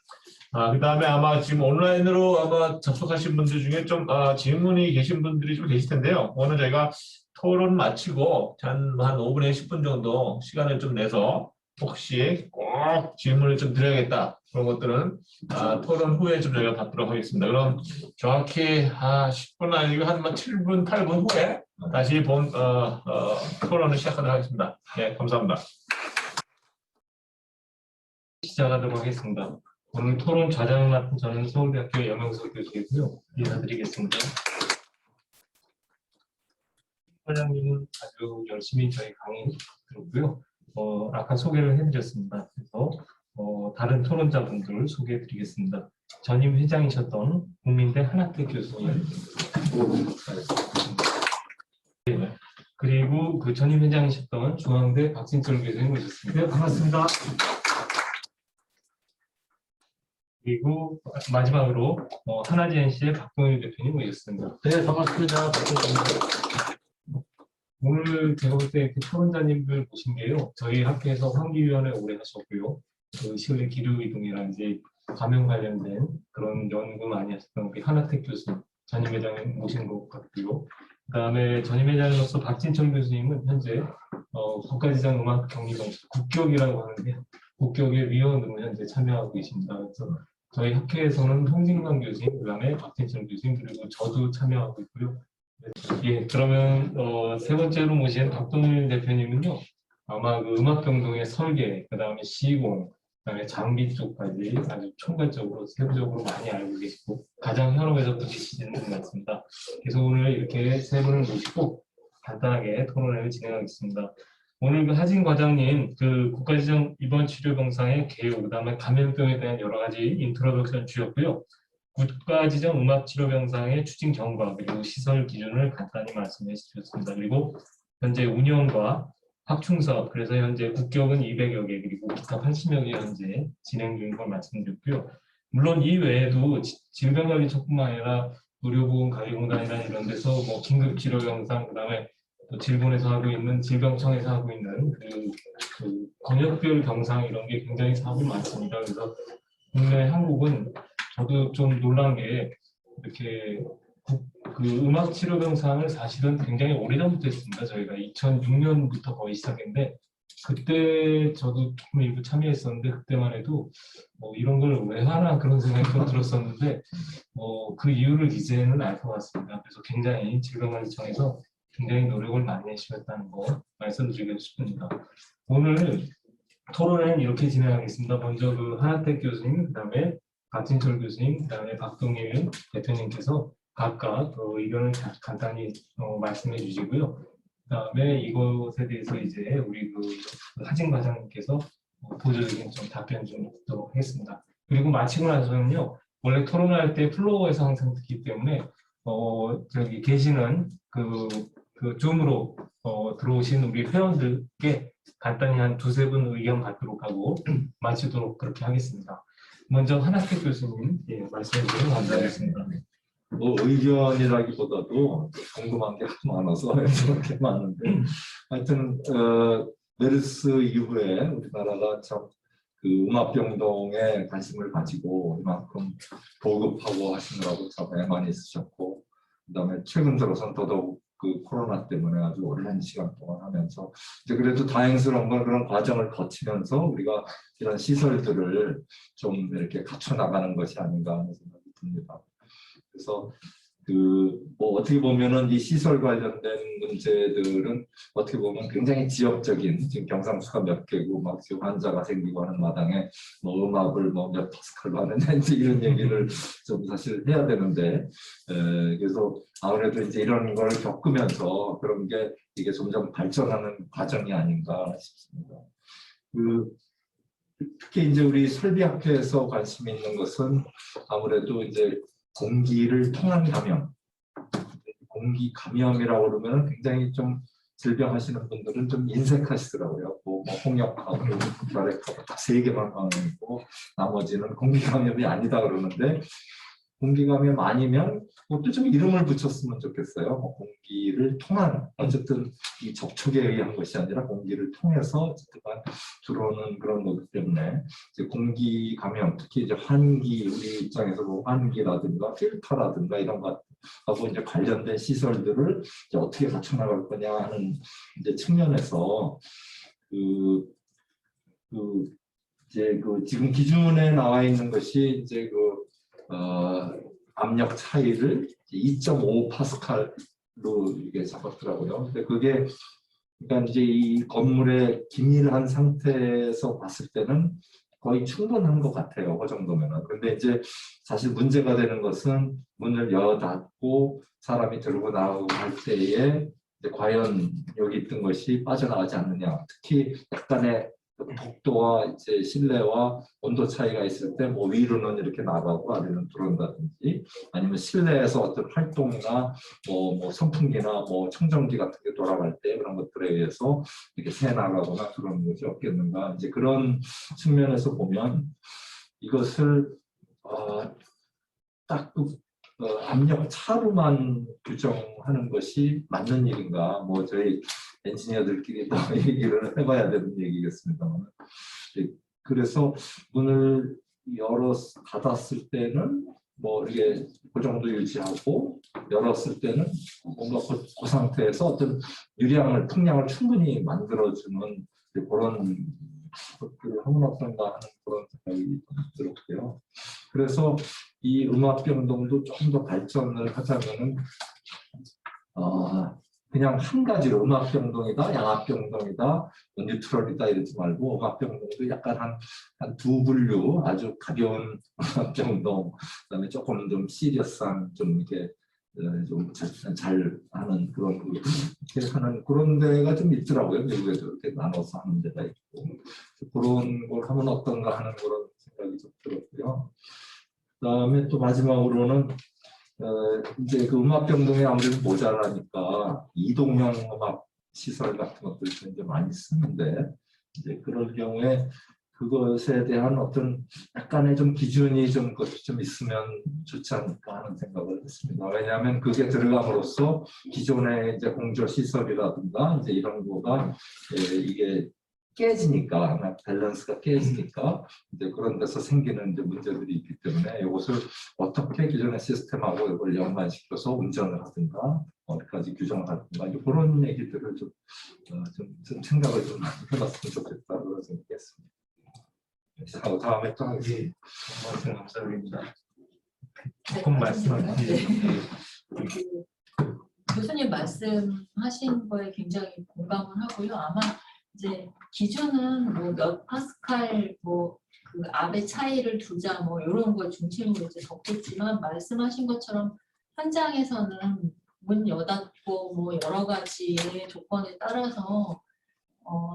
그 다음에 아마 지금 온라인으로 아마 접속하신 분들 중에 좀 질문이 계신 분들이 좀 계실 텐데요. 오늘 저희가 토론 마치고 한 5분에서 10분 정도 시간을 좀 내서 혹시 꼭 질문을 좀 드려야겠다, 그런 것들은 토론 후에 좀 저희가 받도록 하겠습니다. 그럼 정확히 10분 아니고 한 7분, 8분 후에 다시 토론을 시작하도록 하겠습니다. 네, 감사합니다. 시작하도록 하겠습니다. 오늘 토론 좌장을 맡은 저는 서울대학교 염영석 교수이고요. 인사드리겠습니다. 과장님은 아주 열심히 저희 강의 들었고요. 아까 소개를 해드렸습니다. 그래서 다른 토론자분들 소개해드리겠습니다. 전임 회장이셨던 국민대 한학태 교수님, 그리고 그 전임 회장이셨던 중앙대 박진철 교수님 모셨습니다. 네, 반갑습니다. 그리고 마지막으로 하나지엔시의 박동일 대표님 모셨습니다. 네, 반갑습니다. 오늘 제가 볼 때 이렇게 토론자님들 보신 게요. 저희 학교에서 환기위원회 오래 하셨고요. 그 실내 기류이동이라든지 감염 관련된 그런 연구 많이 하셨던 우리 하나택 교수님, 전임 회장님 모신 것 같고요. 그다음에 전임 회장으로서 박진철 교수님은 현재 국가지정 음악 격리정책 국격이라고 하는데 국격의 위원으로 현재 참여하고 계십니다. 그래서 저희 학회에서는 홍진관 교수님, 그다음에 박진철 교수님, 그리고 저도 참여하고 있고요. 예, 그러면 세 번째로 모신 박동일 대표님은요, 아마 그 음악병동의 설계, 그다음에 시공, 그다음에 장비 쪽까지 아주 총괄적으로 세부적으로 많이 알고 계시고 가장 현업에서 부딪히시는 분 같습니다. 그래서 오늘 이렇게 세 분을 모시고 간단하게 토론회를 진행하겠습니다. 오늘 그 하진 과장님 그 국가지정 입원 치료 병상의 개요, 그다음에 감염병에 대한 여러 가지 인트로덕션 주셨고요. 국가지정 음악치료병상의 추진 경과 그리고 시설 기준을 간단히 말씀해 주셨습니다. 그리고 현재 운영과 확충사업, 그래서 현재 국격은 200여 개 그리고 기타 80여 개 현재 진행 중인 걸 말씀드렸고요. 물론 이 외에도 질병관리청뿐만 아니라 의료보건관리공단이나 이런 데서 뭐 긴급치료병상, 그다음에 또 질본에서 하고 있는 질병청에서 하고 있는 그 권역별 병상 이런 게 굉장히 사업이 많습니다. 그래서 국내 한국은 저도 좀 놀란 게 이렇게 그 음악 치료 병상을 사실은 굉장히 오래전부터 했습니다. 저희가 2006년부터 거의 시작했는데 그때 저도 조금 일부 참여했었는데 그때만 해도 이런 걸 왜 하나 그런 생각이 좀 들었었는데 그 이유를 이제는 알 것 같습니다. 그래서 굉장히 질병관리청에서 굉장히 노력을 많이 해주셨다는 거 말씀드리고 싶습니다. 오늘 토론은 이렇게 진행하겠습니다. 먼저 그 하나택 교수님, 그다음에 박진철 교수님, 그다음에 박동일 대표님께서 각각 의견을 간단히 말씀해 주시고요. 그다음에 이것에 대해서 이제 우리 그 하진 과장님께서 보조적인 좀 답변 좀 듣도록 하겠습니다. 그리고 마치고 나서는요, 원래 토론할 때 플로어에서 항상 듣기 때문에 저기 계시는 그 줌으로 들어오신 우리 회원들께 간단히 한 두세 분 의견 받도록 하고 마치도록 그렇게 하겠습니다. 먼저 하나택 교수님 말씀해 주시면 감사하겠습니다. 뭐 의견이라기보다도 궁금한 게 많아서 이렇게 많은데 하여튼 메르스 이후에 우리나라가 참 그 음압병동에 관심을 가지고 이만큼 보급하고 하시느라고 참 애만이 있으셨고 그다음에 최근 들어선 더더욱 그 코로나 때문에 아주 오랜 시간 동안 하면서 이제 그래도 다행스러운 건 그런 과정을 거치면서 우리가 이런 시설들을 좀 이렇게 갖춰 나가는 것이 아닌가 하는 생각이 듭니다. 그래서 뭐 어떻게 보면은 이 시설 관련된 문제들은 어떻게 보면 굉장히 지역적인 지금 경상수가 몇 개고 막 지금 환자가 생기고 하는 마당에 뭐 음압을 뭐 몇 파스칼로 하는지 이런 얘기를 좀 사실 해야 되는데 그래서 아무래도 이제 이런 걸 겪으면서 그런 게 이게 점점 발전하는 과정이 아닌가 싶습니다. 특히 이제 우리 설비학회에서 관심 있는 것은 아무래도 이제 공기를 통한 감염, 공기 감염이라고 그러면 굉장히 좀 질병하시는 분들은 좀 인색하시더라고요. 뭐 홍역하고 혈액하고 딱 3개만 감염이고 나머지는 공기 감염이 아니다 그러는데 공기 감염 아니면 그것도 좀 이름을 붙였으면 좋겠어요. 뭐 공기를 통한 어쨌든 이 접촉에 의한 것이 아니라 공기를 통해서 어쨌든 들어오는 그런 거기 때문에 이제 공기 감염 특히 이제 환기 우리 입장에서 뭐 환기라든가 필터라든가 이런 것하고 이제 관련된 시설들을 이제 어떻게 갖춰 나갈 거냐 하는 이제 측면에서 이제 지금 기준에 나와 있는 것이 이제 압력 차이를 2.5 파스칼로 이게 잡았더라고요. 근데 그게 그러니까 이제 이 건물의 기밀한 상태에서 봤을 때는 거의 충분한 것 같아요. 그 정도면은. 근데 이제 사실 문제가 되는 것은 문을 닫고 사람이 들고 나오고 할 때에 이제 과연 여기 있던 것이 빠져나가지 않느냐. 특히 약간의 독도와 이제 실내와 온도 차이가 있을 때 뭐 위로는 이렇게 나가고 아래는 들어온다든지 아니면 실내에서 어떤 활동이나 뭐 선풍기나 뭐 청정기 같은 게 돌아갈 때 그런 것들에 의해서 이렇게 새 나가거나 그런 것이 없겠는가. 이제 그런 측면에서 보면 이것을 딱 압력 차로만 규정하는 것이 맞는 일인가? 뭐 저희 엔지니어들끼리 더 얘기를 해봐야 되는 얘기겠습니다만. 그래서 문을 닫았을 때는 뭐 이게 그 정도 유지하고 열었을 때는 뭔가 그 상태에서 어떤 유량을 풍량을 충분히 만들어주는 그런 것들을 하면 어떤가 하는 그런 생각이 들었고요. 그래서 이 음압병동도 조금 더 발전을 하자면은 그냥 한 가지로 음압병동이다, 양압병동이다, 뉴트럴이다 이러지 말고 음압병동도 약간 한 두 분류 아주 가벼운 음압병동, 그다음에 조금 좀 시리어스한 좀 이렇게 좀 잘 하는 그런 데가 좀 있더라고요. 미국에도 이렇게 나눠서 하는 데가 있고 그런 걸 하면 어떤가 하는 그런 생각이 좀 들었고요. 그다음에 또 마지막으로는 이제 그 음압병동이 아무래도 모자라니까 이동형 음압 시설 같은 것들을 이제 많이 쓰는데 이제 그럴 경우에 그것에 대한 어떤 약간의 좀 기준이 좀 있으면 좋지 않을까 하는 생각을 했습니다. 왜냐하면 그게 들어감으로써 기존의 이제 공조 시설이라든가 이제 이런 거가 이게 깨지니까 밸런스가 깨지니까 이제 그런 데서 생기는 이제 문제들이 있기 때문에 이것을 어떻게 기존의 시스템하고 이걸 연관시켜서 운전을 하든가 어디까지 규정을 하든가 그런 얘기들을 좀 생각을 좀 해봤으면 좋겠다고 생각했습니다. 자, 다음에 또 하기 말씀 감사드립니다. 네, 조금 말씀하세요. 교수님 말씀하신 거에 굉장히 공감을 하고요. 아마 이제 기준은 뭐 몇 파스칼 뭐 그 압의 차이를 두자 뭐 이런 걸 중심으로 이제 적겠지만 말씀하신 것처럼 현장에서는 문 여닫고 뭐 여러 가지의 조건에 따라서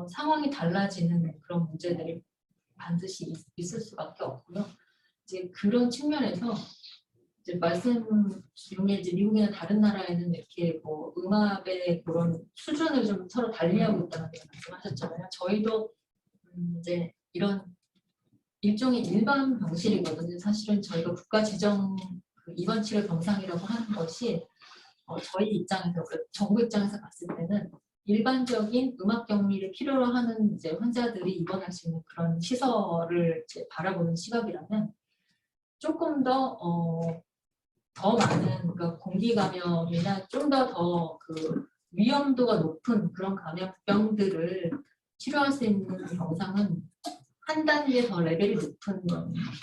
상황이 달라지는 그런 문제들이 반드시 있을 수밖에 없고요. 이제 그런 측면에서 이제 말씀 중에 이제 미국이나 다른 나라에는 이렇게 뭐 음압의 그런 수준을 좀 서로 달리하고 있다는 말씀하셨잖아요. 저희도 이제 이런 일종의 일반 병실이거든요. 사실은 저희가 국가 지정 그 입원 치료 병상이라고 하는 것이 저희 입장에서 정부 입장에서 봤을 때는 일반적인 음압 격리를 필요로 하는 이제 환자들이 입원할 수 있는 그런 시설을 이제 바라보는 시각이라면 조금 더 많은 그러니까 공기 감염이나 좀 더 그 위험도가 높은 그런 감염병들을 치료할 수 있는 병상은 한 단계 더 레벨이 높은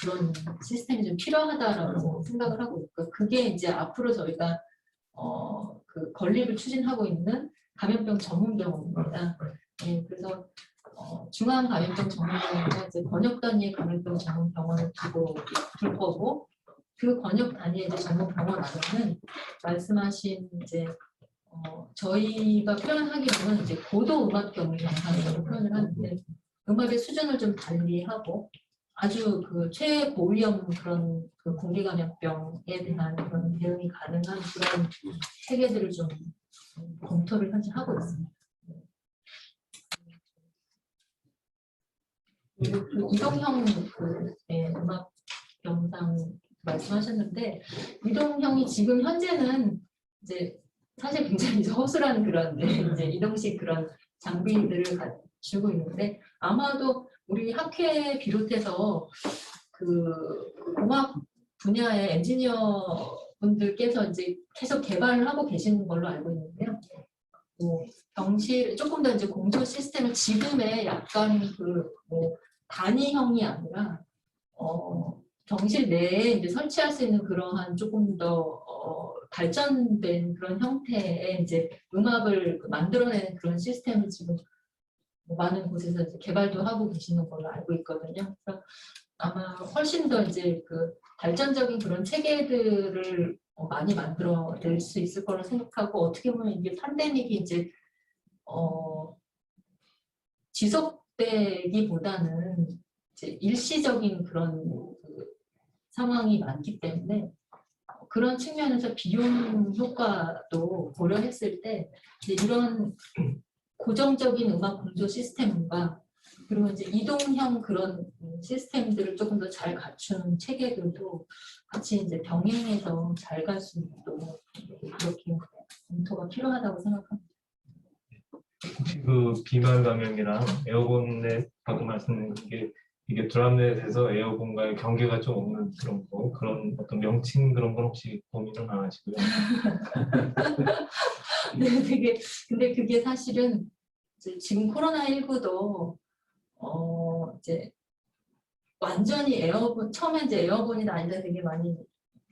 그런 시스템이 좀 필요하다라고 생각을 하고 있고요. 그게 이제 앞으로 저희가 그 건립을 추진하고 있는 감염병 전문병원입니다. 네, 그래서 중앙 감염병 전문병원과 이제 권역 단위의 감염병 전문병원을 둘 거고 그 권역 단위의 이제 전문병원 안에는 말씀하신 이제 저희가 표현하기로는 이제 고도 음압 격리 병상이라고 표현을 하는데 음압의 수준을 좀 달리하고 아주 그 최고위험 그런 그 공기 감염병에 대한 그런 대응이 가능한 그런 체계들을 좀 검토를 현재 하고 있습니다. 그리고 그 이동형 음압 병상 말씀하셨는데 이동형이 지금 현재는 이제 사실 굉장히 허술한 그런 이제 이동식 그런 장비들을 갖추고 있는데 아마도 우리 학회 비롯해서 그 음악 분야의 엔지니어 분들께서 이제 계속 개발을 하고 계시는 걸로 알고 있는데요. 병실 조금 더 이제 공조 시스템을 지금의 약간 그 단위형이 아니라 병실 내에 이제 설치할 수 있는 그러한 조금 더 발전된 그런 형태의 이제 음압을 만들어내는 그런 시스템을 지금 많은 곳에서 이제 개발도 하고 계시는 걸로 알고 있거든요. 그래서 아마 훨씬 더 이제 그 발전적인 그런 체계들을 많이 만들어낼 수 있을 거라 생각하고 어떻게 보면 이게 팬데믹이 이제 지속되기보다는 이제 일시적인 그런 그 상황이 많기 때문에 그런 측면에서 비용 효과도 고려했을 때 이제 이런 고정적인 음악 공조 시스템과 그리고 이제 이동형 그런 시스템들을 조금 더 잘 갖춘 체계들도 같이 이제 병행해서 잘 갈 수 있도록 그렇게 검토가 필요하다고 생각합니다. 혹시 그 비말 감염이랑 에어본에 방금 말씀드린 게 이게 드랍넷에서 에어본과의 경계가 좀 없는 그런 거 그런 어떤 명칭 그런 건 혹시 고민은 안 하시고요? 네, 근데 그게 사실은 이제 지금 코로나19도 이제 완전히 에어본 처음에 이제 에어본이 아니다 되게 많이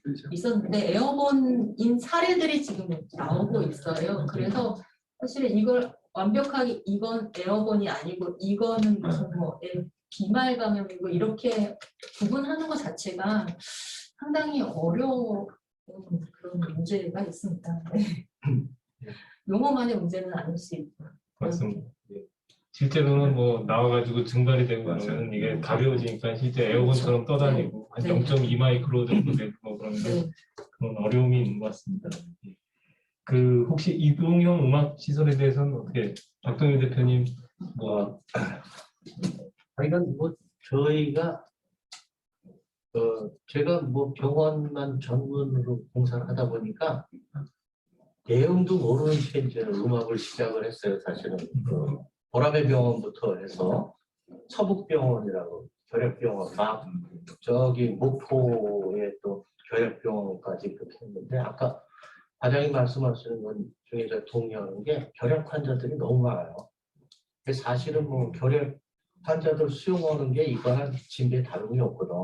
그렇죠. 있었는데 에어본인 사례들이 지금 나오고 있어요. 그래서 사실은 이걸 완벽하게 이건 에어본이 아니고 이거는 무슨 뭐 비말 감염이고 이렇게 구분하는 것 자체가 상당히 어려운 그런 문제가 있습니다. 네. 용어만의 문제는 아닐 수 있고. 맞습니다. 예. 실제로는 뭐 나와가지고 증발이 되고 그러면 이게 가벼워지니까 실제 에어건처럼 떠다니고 한 네. 0.2 마이크로 정도 되고 뭐 그런데 네. 그런 어려움이 있는 것 같습니다. 예. 그 혹시 이동형 음악 시설에 대해서는 어떻게 박동일 대표님 뭐 이건 뭐 저희가 제가 뭐 병원만 전문으로 공사를 하다 보니까 내용도 모르는 채 이제 음악을 시작을 했어요. 사실은 보라매 병원부터 해서 서북병원이라고 결핵병원 막 저기 목포에 또 결핵병원까지 그렇게 했는데 아까 과장님 말씀하시는 것 중에 제가 동의하는 게 결핵 환자들이 너무 많아요. 사실은 뭐 결핵 환자들 수용하는 게 이거랑 진배 다름이 없거든.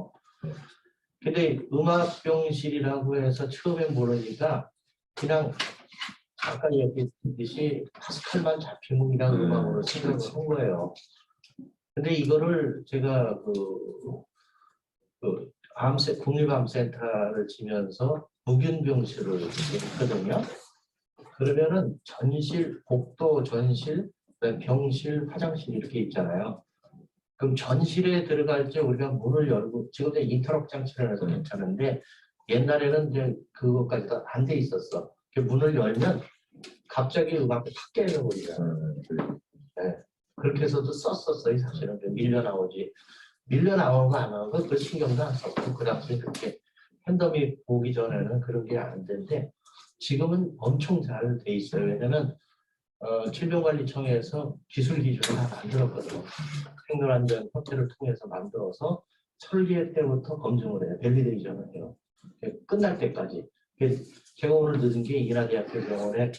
근데 음압병실이라고 해서 처음에 모르니까 그냥 아까 얘기했듯이 파스칼만 잡히면 그냥 음악으로 생각을 한 거예요. 근데 이거를 제가 국립암센터를 지면서 무균병실을 했거든요. 그러면은 전실, 복도 전실, 병실, 화장실 이렇게 있잖아요. 그럼 전실에 들어갈 때 우리가 문을 열고 지금도 인터럭 장치를 해서 괜찮은데 옛날에는 이제 그것까지도 안 돼 있었어. 문을 열면 갑자기 음악이 탁 깨져버리잖아요. 네. 그렇게 해서도 썼었어요. 사실은 밀려 나오지. 밀려 나오는 거 안 나오는 거 그 신경도 안 썼고 그 당시에 그렇게 팬덤이 보기 전에는 그런 게 안 되는데 지금은 엄청 잘 돼 있어요. 왜냐면 질병관리청에서 기술 기준을 다 만들었거든요. 생존안전 협회를 통해서 만들어서 설계 때부터 검증을 해요. 밸리데이션을 해요. 끝날 때까지. 제가 오늘 늦은 게 인하대학교 병원에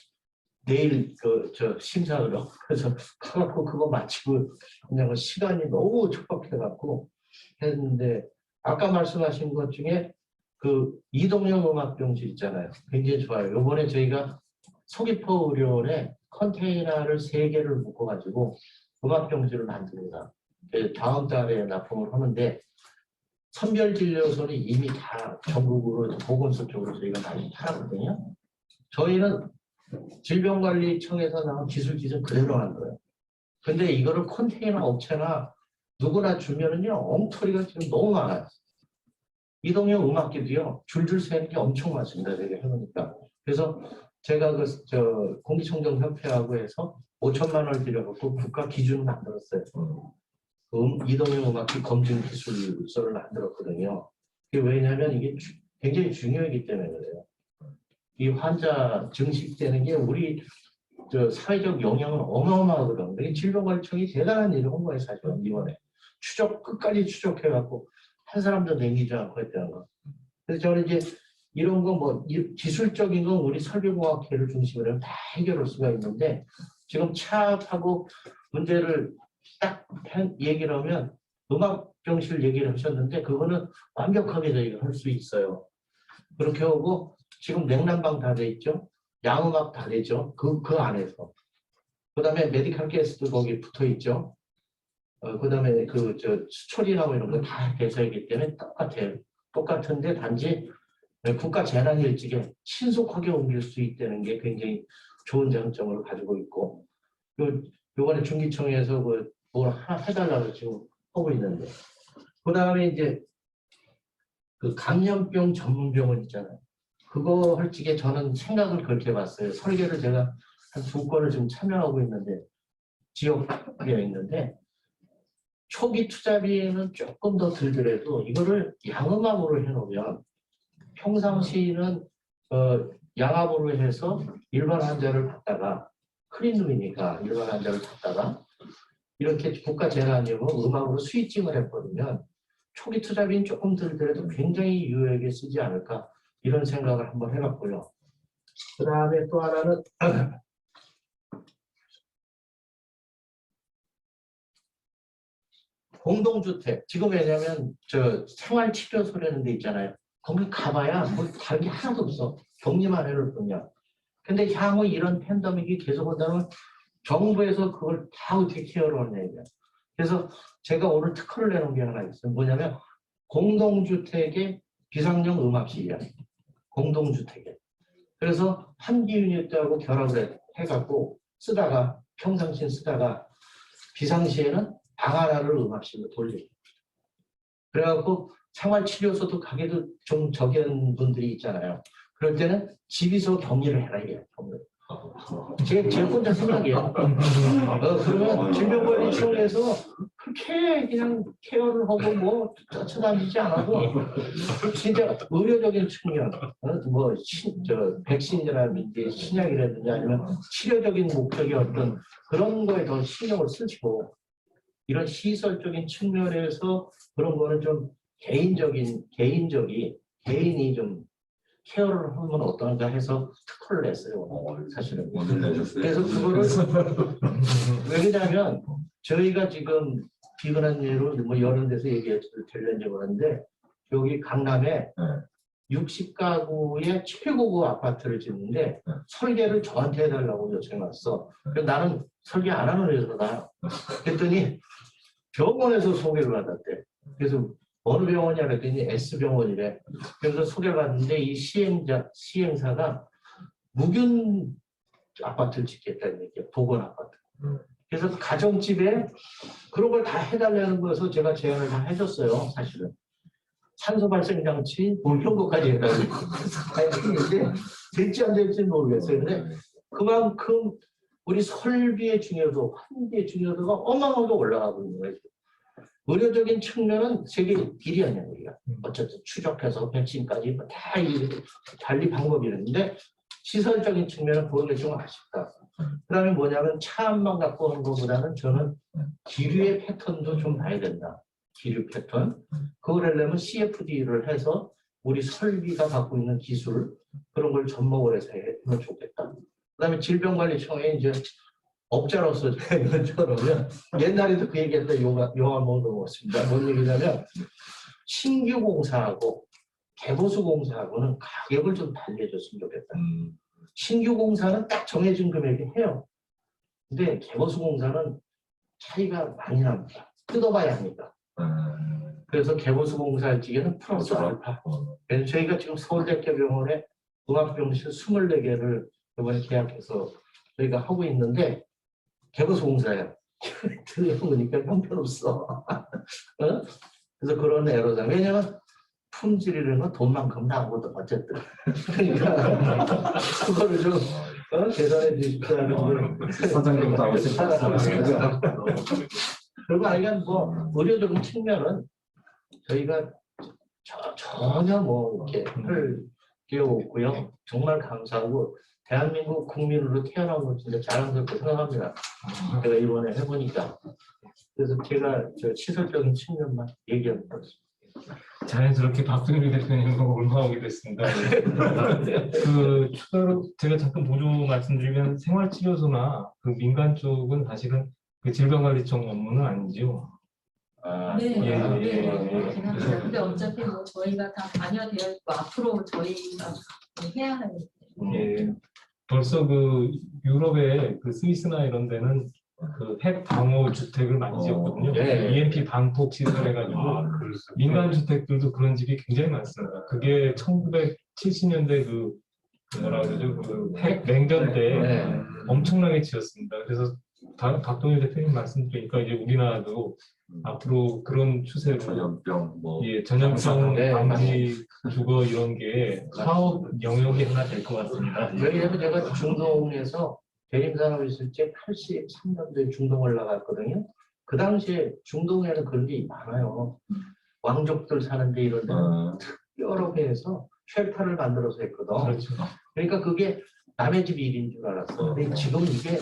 내일 저 심사하러 그래서 가갖고 그거 마치고 그냥 시간이 너무 촉박해갖고 했는데 아까 말씀하신 것 중에 그 이동형 음압병실 있잖아요. 굉장히 좋아요. 이번에 저희가 서귀포 의료원에 컨테이너를 3개를 묶어가지고 음압병실을 만듭니다. 다음 달에 납품을 하는데 선별진료소는 이미 다 전국으로 보건소 쪽으로 저희가 많이 팔았거든요. 저희는 질병관리청에서 나온 기술 기준 그대로 한 거예요. 근데 이거를 컨테이너 업체나 누구나 주면은요 엉터리가 지금 너무 많아요. 이동형 음악기도요 줄줄 새는 게 엄청 많습니다. 저희가 해보니까. 그래서 제가 공기청정협회하고 해서 5천만 원을 들여갖고 국가 기준을 만들었어요. 이동형 음악기 검증 기술서를 만들었거든요. 그게 왜냐하면 이게 굉장히 중요하기 때문에 그래요. 이 환자 증식되는 게 우리 사회적 영향은 어마어마하거든요. 질병관리청이 대단한 일을 한 거예요. 사실은 이번에 끝까지 추적해갖고 한 사람도 남기지 않고 했다는 거. 그래서 저는 이제 이런 거 뭐 기술적인 건 우리 설비공학회를 중심으로 하면 다 해결할 수가 있는데 지금 차하고 문제를 딱 얘기를 하면 음악병실 얘기를 하셨는데 그거는 완벽하게 저희가 할 수 있어요. 그렇게 하고 지금 냉난방 다 돼 있죠. 양음악 다 되죠. 그 안에서. 그 다음에 메디컬 가스도 거기 붙어 있죠. 그 다음에 수초리나 뭐 이런 거 다 대서이기 때문에 똑같아요. 똑같은데 단지 국가 재난 일찍에 신속하게 옮길 수 있다는 게 굉장히 좋은 장점을 가지고 있고, 요번에 중기청에서 뭘 하나 해달라고 지금 하고 있는데, 그 다음에 이제 그 감염병 전문병원 있잖아요. 그거 할 적에 저는 생각을 그렇게 해봤어요. 설계를 제가 한 2건을 지금 참여하고 있는데, 지역에 있는데, 초기 투자비는 조금 더 들더라도 이거를 양음압으로 해놓으면 평상시는 양압으로 해서 일반 환자를 받다가 클린룸이니까 일반 환자를 받다가 이렇게 국가 재난이면 음압으로 스위칭을 해버리면 초기 투자비는 조금 들더라도 굉장히 유효하게 쓰지 않을까 이런 생각을 한번 해봤고요. 그 다음에 또 하나는 공동주택. 지금 왜냐면 저 생활치료소라는 데 있잖아요. 거기 가봐야 뭐 다른 게 하나도 없어. 격리만 해놓을 뿐이야. 근데 향후 이런 팬데믹이 계속 온다면 정부에서 그걸 다 어떻게 케어를 하냐 이거야. 그래서 제가 오늘 특허를 내놓은 게 하나 있어요. 뭐냐면 공동주택의 비상용 음압실이야. 공동주택에. 그래서 한기 유니트하고 결합을 해갖고 쓰다가 평상시에 쓰다가 비상시에는 방 하나를 음압실로 돌리고. 그래갖고 생활치료소도 가게도 좀 적은 분들이 있잖아요. 그럴 때는 집에서 격리를 해라 이게. 제 혼자 생각이에요. 그러면 질병관리청에서 그렇게 그냥 케어를 하고 뭐 쫓아다니지 않아도 진짜 의료적인 측면, 백신이라든지 신약이라든지 아니면 치료적인 목적의 어떤 그런 거에 더 신경을 쓰시고 이런 시설적인 측면에서 그런 거는 좀 개인이 좀 케어를 하면 어떤가 해서 특허를 냈어요. 사실은. 오늘 내셨어요? 그래서 그거를 왜냐면 저희가 지금 비근한 예로 뭐 여러 데서 얘기해도 될는지 모르는데 여기 강남에 60가구의 최고급 아파트를 짓는데 설계를 저한테 해달라고 요청이 왔어. 그래서 나는 설계 안 하는 회사다. 그랬더니 병원에서 소개를 받았대. 그래서 어느 병원이냐 그랬더니 S병원이래. 그래서 소개를 받는데 이 시행사가 무균 아파트를 짓겠다는 얘기야. 보건 아파트. 그래서 가정집에 그런 걸 다 해달라는 거여서 제가 제안을 다 해줬어요. 사실은. 산소 발생 장치 뭐 이런 것까지 해달라고. 했는데 될지 안 될지는 모르겠어요. 근데 그만큼 우리 설비의 중요도, 환기의 중요도가 어마어마하게 올라가고 있는 거예요. 의료적인 측면은 세계 1위였냐 우리가. 어쨌든 추적해서 백신까지 다 달리 방법이 있는데 시설적인 측면은 그게 좀 아쉽다. 그다음에 뭐냐면 차만 갖고 오는 것보다는 저는 기류의 패턴도 좀 봐야 된다. 기류 패턴. 그걸 하려면 CFD를 해서 우리 설비가 갖고 있는 기술 그런 걸 접목을 해서 하면 좋겠다. 그다음에 질병관리청에 이제 업자로서 저러면 옛날에도 그 얘기했다 용한 번 넘었습니다. 뭔 얘기냐면 신규 공사하고 개보수 공사하고는 가격을 좀 달리해줬으면 좋겠다. 신규 공사는 딱 정해진 금액에 해요. 근데 개보수 공사는 차이가 많이 납니다. 뜯어봐야 합니다. 그래서 개보수 공사할 적에는 플러스 알파. 그래서 저희가 지금 서울대학교병원에 음압병실 24개를 이번에 계약해서 저희가 하고 있는데 개보수 공사예요. 들어보니까 형편없어. 그래서 그런 애로사항. 왜냐면 품질이라는 돈만큼 나오거든 어쨌든. 그러니까 그거를 좀 계산해 주십사는 걸 사장님도 하고 싶어요. 그리고 아니면 뭐 의료적인 측면은 저희가 전혀 뭐 이렇게 할 게 없고요. 정말 감사하고 대한민국 국민으로 태어난 건 진짜 자랑스럽게 생각합니다. 제가 이번에 해보니까. 그래서 제가 저 시설적인 측면만 얘기하는 거죠. 자연스럽게 박준일 대표님과 올라오게 됐습니다. 그 추가로 제가 잠깐 보조 말씀드리면 생활치료소나 그 민간 쪽은 사실은 그 질병관리청 업무는 아니죠. 네, 예, 네, 예, 그렇긴 합니다. 근데 어차피 뭐 저희가 다 관여되어 있고 앞으로 저희가 해야 할 예, 벌써 그 유럽의 그 스위스나 이런 데는 그 핵 방호 주택을 많이 지었거든요. 예. EMP 방폭 시설 해가지고 민간 주택들도 그런 집이 굉장히 많습니다. 그게 1970년대 그 뭐라 그러죠? 그 냉전 때 네. 엄청나게 지었습니다. 그래서 박동일 대표님 말씀드리니까 이제 우리나라도 앞으로 그런 추세로 전염병 뭐 예, 전염병 네, 방지 주거 이런 게 사업 영역이 하나 될 것 같습니다. 왜냐면 제가 중동에서 대림산업 있을 때 83년도에 중동을 나갔거든요. 그 당시에 중동에는 그런 게 많아요. 왕족들 사는데 이런 데는 여러 개에서 쉘터를 만들어서 했거든. 그렇죠. 그러니까 그게 남의 집 일인 줄 알았어. 근데 지금 이게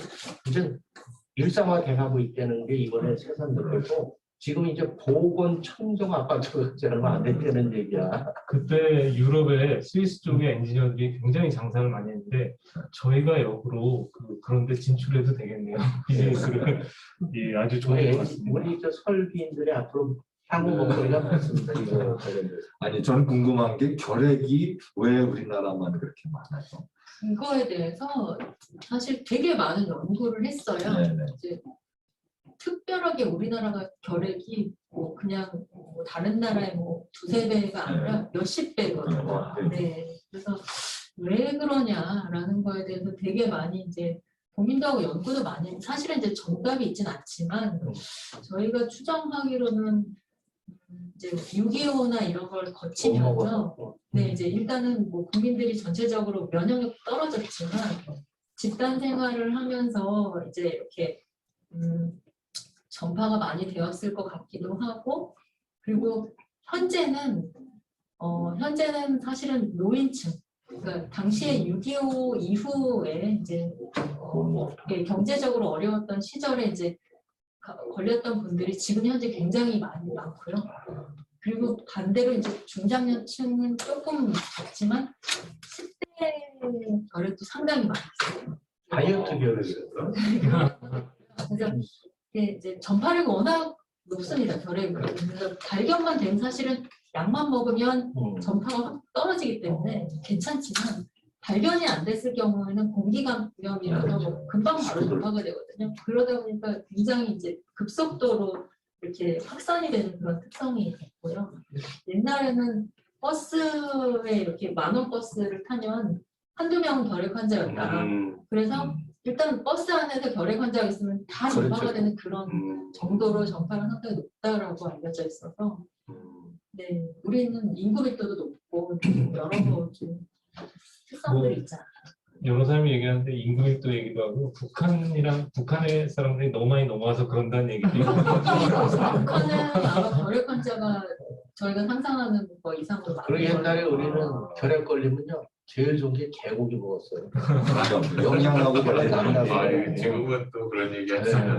이제 일상화 돼가고 있다는 게 이번에 새삼 느꼈고, 지금 이제 보건 청정 아파트가 얼마 안 됐다는 얘기야. 그때 유럽의 스위스 쪽의 엔지니어들이 굉장히 장사를 많이 했는데 저희가 역으로 그런데 진출해도 되겠네요. 비즈니스를 예, 아주 좋은 것 같습니다. 우리 저 설비인들의 앞으로 향후 목소리가 많습니다. 이거 관련돼서. 아니 저는 궁금한 게 결핵이 왜 우리나라만 그렇게 많아요? 이거에 대해서 사실 되게 많은 연구를 했어요. 네네. 이제 특별하게 우리나라가 결핵이 뭐 그냥 뭐 다른 나라의 뭐 두세 배가 아니라 몇십 배거든요. 네. 그래서 왜 그러냐라는 거에 대해서 되게 많이 이제 고민도 하고 연구도 많이, 사실은 이제 정답이 있진 않지만 저희가 추정하기로는 이제 6.25나 이런 걸 거치면서 네, 이제 일단은 뭐 국민들이 전체적으로 면역력 떨어졌지만 집단 생활을 하면서 이제 이렇게 전파가 많이 되었을 것 같기도 하고, 그리고 현재는 사실은 노인층, 그러니까 당시에 6.25 이후에 이제 경제적으로 어려웠던 시절에 이제 걸렸던 분들이 지금 현재 굉장히 많이 많고요. 그리고 반대로 이제 중장년층은 조금 적지만 10대 결핵도 상당히 많았어요. 다이어트 결핵이었어. 그래서 이제 전파력이 워낙 높습니다. 결핵은. 그래서 발견만 되면 사실은 약만 먹으면 전파가 확 떨어지기 때문에 괜찮지만 발견이 안 됐을 경우에는 공기감염이라도 뭐 금방 바로 전파가 되거든요. 그러다 보니까 굉장히 이제 급속도로 이렇게 확산이 되는 그런 특성이 있고요. 옛날에는 버스에 이렇게 만원 버스를 타면 한두 명은 결핵 환자였다. 그래서 일단 버스 안에서 결핵 환자가 있으면 다 전파가 되는 그런 정도로 전파가 상당히 높다라고 알려져 있어서 네, 우리는 인구 밀도도 높고 여러 좀 특성들이 있잖아요. 여러 사람이 얘기하는데 인구 밀도 얘기도 하고 북한의 사람들이 너무 많이 넘어와서 그런다는 얘기도 있고 북한은 아마 결핵 환자가 저희가 상상하는 거 이상으로 많아요. 그리고 옛날에 우리는 결핵 걸리면요, 제일 좋은 게 개고기 먹었어요. 영양하고 별로 안 아, 나고. 지금은 또 그런 얘기 네. 하시면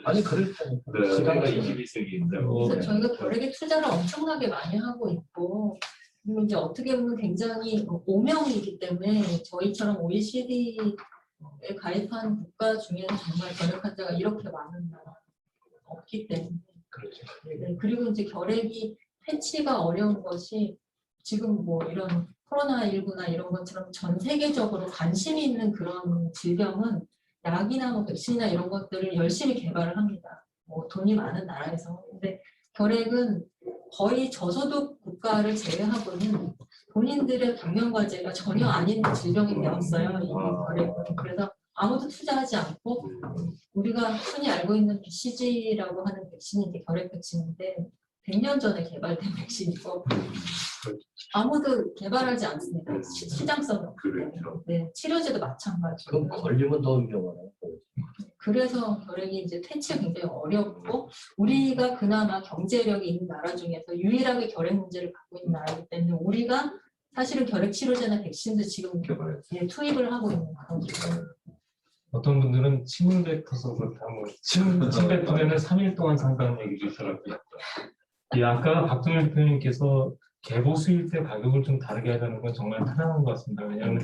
아니 그랬다니까. 네. 시간과 21세기인데 그래서 저희가 결핵에 투자를 엄청나게 많이 하고 있고, 그리고 이제 어떻게 보면 굉장히 오명이기 때문에 저희처럼 OECD에 가입한 국가 중에는 정말 결핵 환자가 이렇게 많은 나라 없기 때문에. 그렇죠. 네, 그리고 이제 결핵이 퇴치가 어려운 것이 지금 뭐 이런 코로나19나 이런 것처럼 전 세계적으로 관심이 있는 그런 질병은 약이나 뭐 백신이나 이런 것들을 열심히 개발을 합니다. 뭐 돈이 많은 나라에서. 근데 결핵은 거의 저소득 국가를 제외하고는 본인들의 방역 과제가 전혀 아닌 질병이 되었어요. 이 결핵은. 그래서 아무도 투자하지 않고 우리가 흔히 알고 있는 BCG라고 하는 백신이 이제 결핵 백신인데 100년 전에 개발된 백신이고 아무도 개발하지 않습니다. 시장성이 없기 때문에. 네, 치료제도 마찬가지고. 그럼 걸리면 더 위험하네요. 그래서 결핵이 이제 퇴치가 굉장히 어렵고 우리가 그나마 경제력이 있는 나라 중에서 유일하게 결핵 문제를 갖고 있는 나라이기 때문에 우리가 사실은 결핵 치료제나 백신도 지금 투입을 하고 있는 그런 기분. 어떤 분들은 침을 뱉어서 그렇다 뭐 침 뱉으면 3일 동안 산다는 얘기도 있더라고요. 예, 아까 박동일 대표님께서 개보수일 때 가격을 좀 다르게 하자는 건 정말 타당한 것 같습니다. 왜냐하면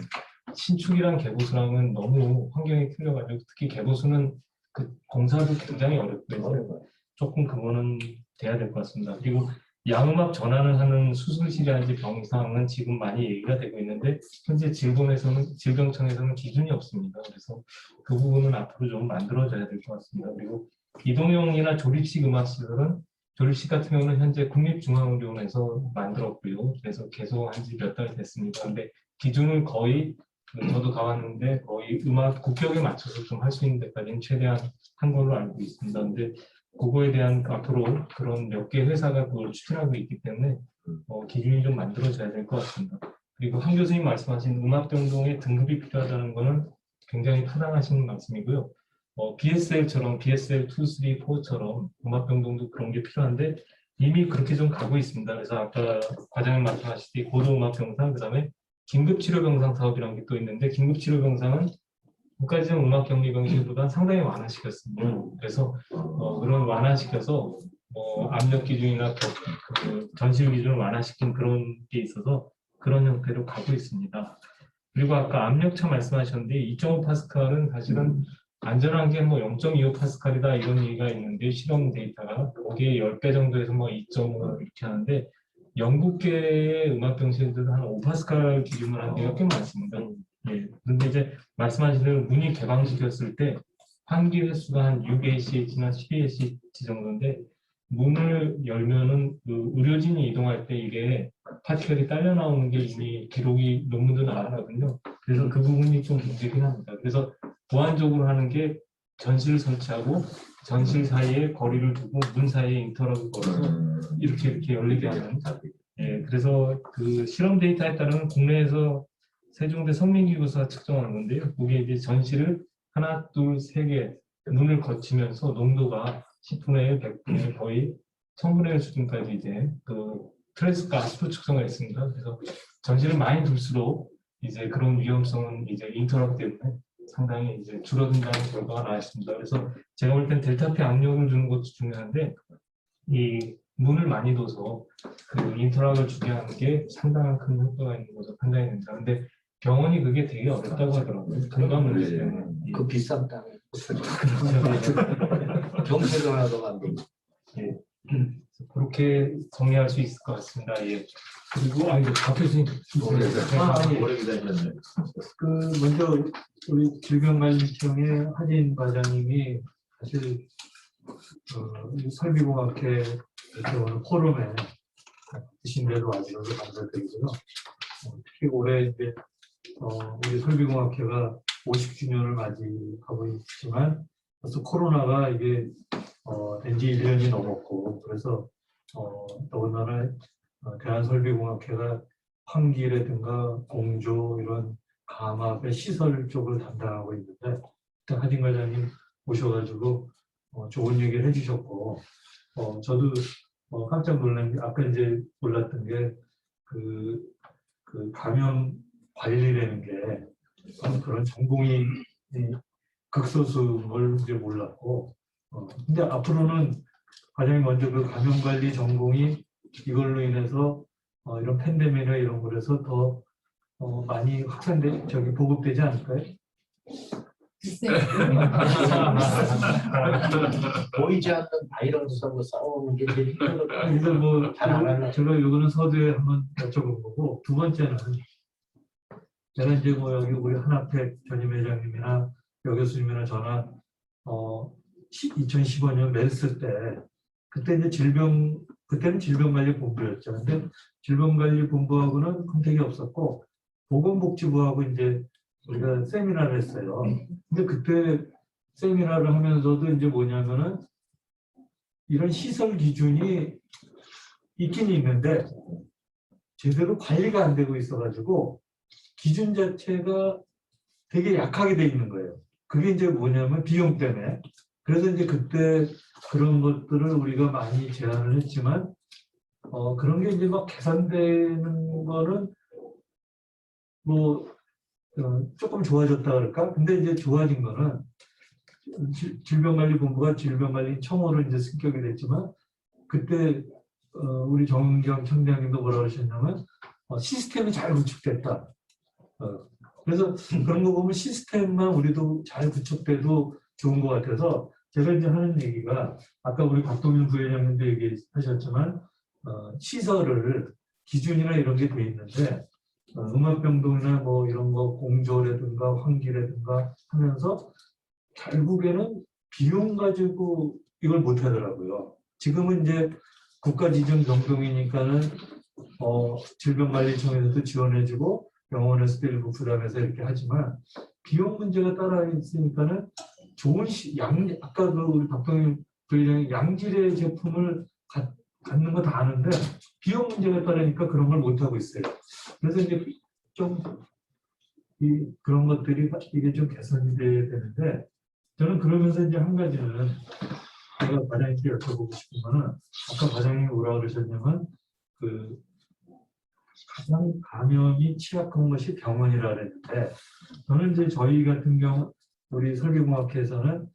신축이랑 개보수랑은 너무 환경이 틀려가지고 특히 개보수는 그 공사도 굉장히 어렵고요. 조금 그거는 돼야 될 것 같습니다. 그리고 양음압 전환을 하는 수술실이라든지 병상은 지금 많이 얘기가 되고 있는데 현재 질병청에서는 기준이 없습니다. 그래서 그 부분은 앞으로 좀 만들어져야 될 것 같습니다. 그리고 이동형이나 조립식 음압시설은 조립식 같은 경우는 현재 국립중앙의료원에서 만들었고요. 그래서 개소한 지 몇 달 됐습니다. 근데 기준은 거의 저도 가봤는데 거의 음악 국격에 맞춰서 좀 할 수 있는 데까지는 최대한 한 걸로 알고 있습니다. 근데 그거에 대한 앞으로 그런 몇 개 회사가 그걸 추진하고 있기 때문에 기준이 좀 만들어져야 될 것 같습니다. 그리고 한 교수님 말씀하신 음압병동의 등급이 필요하다는 것은 굉장히 타당하신 말씀이고요. BSL처럼 BSL 2, 3, 4처럼 음압병동도 그런 게 필요한데 이미 그렇게 좀 가고 있습니다. 그래서 아까 과장님 말씀하셨듯이 고도음압병상, 그다음에 긴급치료병상 사업이라는 게 또 있는데 긴급치료병상은 국가지정 음압격리병실보다 상당히 완화시켰습니다. 그래서 그런 완화시켜서 압력 기준이나 그 전실 기준을 완화시킨 그런 게 있어서 그런 형태로 가고 있습니다. 그리고 아까 압력차 말씀하셨는데 2.5파스칼은 사실은 안전한 게 뭐 0.25파스칼이다 이런 얘기가 있는데 실험 데이터가 거기에 10배 정도에서 뭐 2.5 이렇게 하는데 영국계의 음압병실들은 한 5파스칼 기준을 한 데가 꽤 많습니다. 예. 그런데 이제 말씀하신 대로 문이 개방시켰을 때 환기 횟수가 한 6ACH나 12ACH 정도인데 문을 열면은 그 의료진이 이동할 때 이게 파티클이 딸려 나오는 게 이미 기록이 논문도 나오거든요. 그래서 그 부분이 좀 문제긴 합니다. 그래서 보완적으로 하는 게 전실 설치하고 전실 사이에 거리를 두고 문 사이에 인터럭을 걸어서 이렇게 열리게 하는. 예, 그래서 그 실험 데이터에 따르면 국내에서 세종대 성민기구사 측정한 건데요. 그게 이제 전실을 하나, 둘, 세 개 문을 거치면서 농도가 10분의 1, 100분의 1, 거의 1000분의 1 수준까지 이제 그 트랜스 가스로 측정을 했습니다. 그래서 전실을 많이 둘수록 이제 그런 위험성은 이제 인터럽 때문에 상당히 이제 줄어든다는 결과가 나왔습니다. 그래서 제가 볼 땐 델타 P 압력을 주는 것도 중요한데 이 문을 많이 둬서 그 인터락을 주게 하는 게 상당한 큰 효과가 있는 것으로 판단이 됩니다. 근데 병원이 그게 되게 어렵다고 하더라고요. 건강 문제 때문에. 그 비싼 땅에 경찰을 하나도 만들고. 예. 그렇게 정리할 수 있을 것 같습니다. 예. 그리고 박 교수님 오래 기다렸네. 먼저 우리 질병관리청의 하진 과장님이 사실 이 설비공학회 오늘 포럼에 드신 대로 아주 감사드리고요. 특히 올해 이제 우리 설비공학회가 50주년을 맞이하고 있지만 벌써 코로나가 이게 된 지 1년이 넘었고 그래서 더군다나 대한설비공학회가 환기라든가 공조 이런 감압의 시설 쪽을 담당하고 있는데 하진 과장님 오셔가지고 좋은 얘기를 해주셨고 저도 깜짝 놀란 게 아까 이제 몰랐던 게 그 감염 관리라는 게 그런 전공이 극소수인 걸 이제 몰랐고 근데 앞으로는 과장님 먼저 그 감염 관리 전공이 이걸로 인해서 이런 팬데믹이나 이런 거에서 더 많이 보급되지 않을까요? 보이지 않는 바이러스하고 싸우는 게 제일 힘들어요. 그래서 뭐 잘안 하려고. 제가 이거는 서두에 한번 여쭤본 거고 두 번째는 제가 이제 뭐 여기 우리 한학택 전임 회장님이나 여 교수님이나 저나 2015년 메르스 때 그때 이제 그때는 질병관리본부였죠. 근데 질병관리본부하고는 컨택이 없었고 보건복지부하고 이제 우리가 세미나를 했어요. 근데 그때 세미나를 하면서도 이제 뭐냐면은 이런 시설 기준이 있긴 있는데 제대로 관리가 안 되고 있어가지고 기준 자체가 되게 약하게 돼 있는 거예요. 그게 이제 뭐냐면 비용 때문에. 그래서 이제 그때 그런 것들을 우리가 많이 제안을 했지만 그런 게 이제 막 개선되는 거는 뭐 조금 좋아졌다 그럴까? 근데 이제 좋아진 거는 질병관리본부가 질병관리청으로 이제 승격이 됐지만 그때 우리 정경 청장님도 뭐라고 하셨냐면 시스템이 잘 구축됐다. 그래서 그런 거 보면 시스템만 우리도 잘 구축돼도 좋은 것 같아서 제가 이제 하는 얘기가 아까 우리 박동윤 부회장님도 얘기하셨지만 시설을 기준이나 이런 게 돼 있는데 음압병동이나 뭐 이런 거 공조라든가 환기라든가 하면서 결국에는 비용 가지고 이걸 못 하더라고요. 지금은 이제 국가지정 병동이니까는 질병관리청에서도 지원해주고 병원에서도 일부 부담해서 이렇게 하지만 비용 문제가 따라 있으니까는 좋은 아까 그 우리 박동희 부회장이 양질의 제품을 갖는 거 다 아는데 비용 문제가 따르니까 그런 걸 못 하고 있어요. 그래서 이제 좀 그런 것들이 이게 좀 개선이 돼야 되는데 저는 그러면서 이제 한 가지는 제가 과장님께 여쭤보고 싶은 거는 아까 과장님이 뭐라 그러셨냐면 그 가장 감염이 취약한 것이 병원이라 그랬는데 저는 이제 저희 같은 경우 우리 설계공학회에서는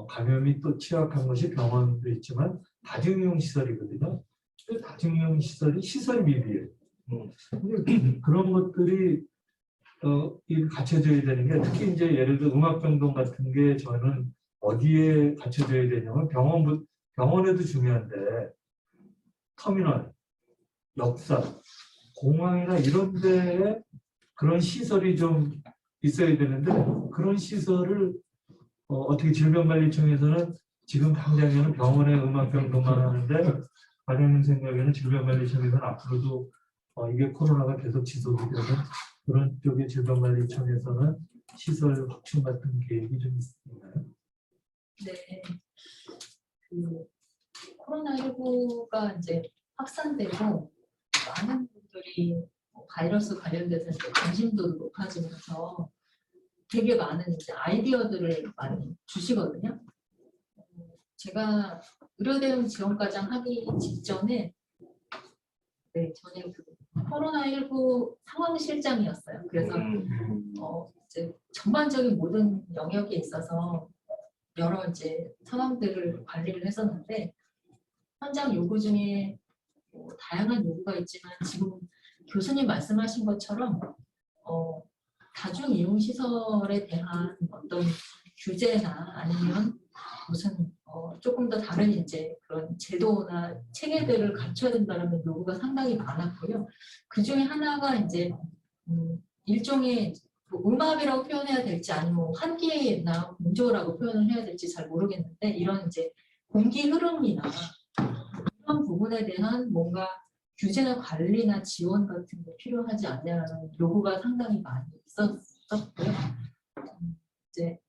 감염이 또 취약한 것이 병원도 있지만 다중이용 시설이거든요. 그 다중이용 시설이 미비해요. 근데 그런 것들이 갖춰져야 되는 게 특히 이제 예를 들어 음압병동 같은 게 저는 어디에 갖춰져야 되냐면 병원에도 중요한데 터미널, 역사, 공항이나 이런 데에 그런 시설이 좀 있어야 되는데 그런 시설을 어떻게 질병관리청에서는 지금 당장에는 병원에 음압병동만 하는데 과장님 생각에는 질병관리청에서는 앞으로도 이게 코로나가 계속 지속이 되면 그런 쪽의 질병관리청에서는 시설 확충 같은 계획이 좀 있나요? 네. 그 코로나19가 이제 확산되고 많은 분들이 바이러스 관련돼서 이제 관심도도 높아지면서 되게 많은 이제 아이디어들을 많이 주시거든요. 제가 의료대응 지원과장 하기 직전에 저는 그 코로나19 상황실장이었어요. 그래서 이제 전반적인 모든 영역에 있어서 여러 이제 상황들을 관리를 했었는데 현장 요구 중에 다양한 요구가 있지만 지금 교수님 말씀하신 것처럼 다중이용시설에 대한 어떤 규제나 아니면 무슨 조금 더 다른 이제 그런 제도나 체계들을 갖춰야 된다는 요구가 상당히 많았고요. 그 중에 하나가 이제 일종의 음압이라고 표현해야 될지 아니면 환기나 공조라고 표현을 해야 될지 잘 모르겠는데 이런 이제 공기 흐름이나 이런 부분에 대한 뭔가 규제나 관리나 지원 같은 게 필요하지 않냐는 요구가 상당히 많이 있었고요. 이제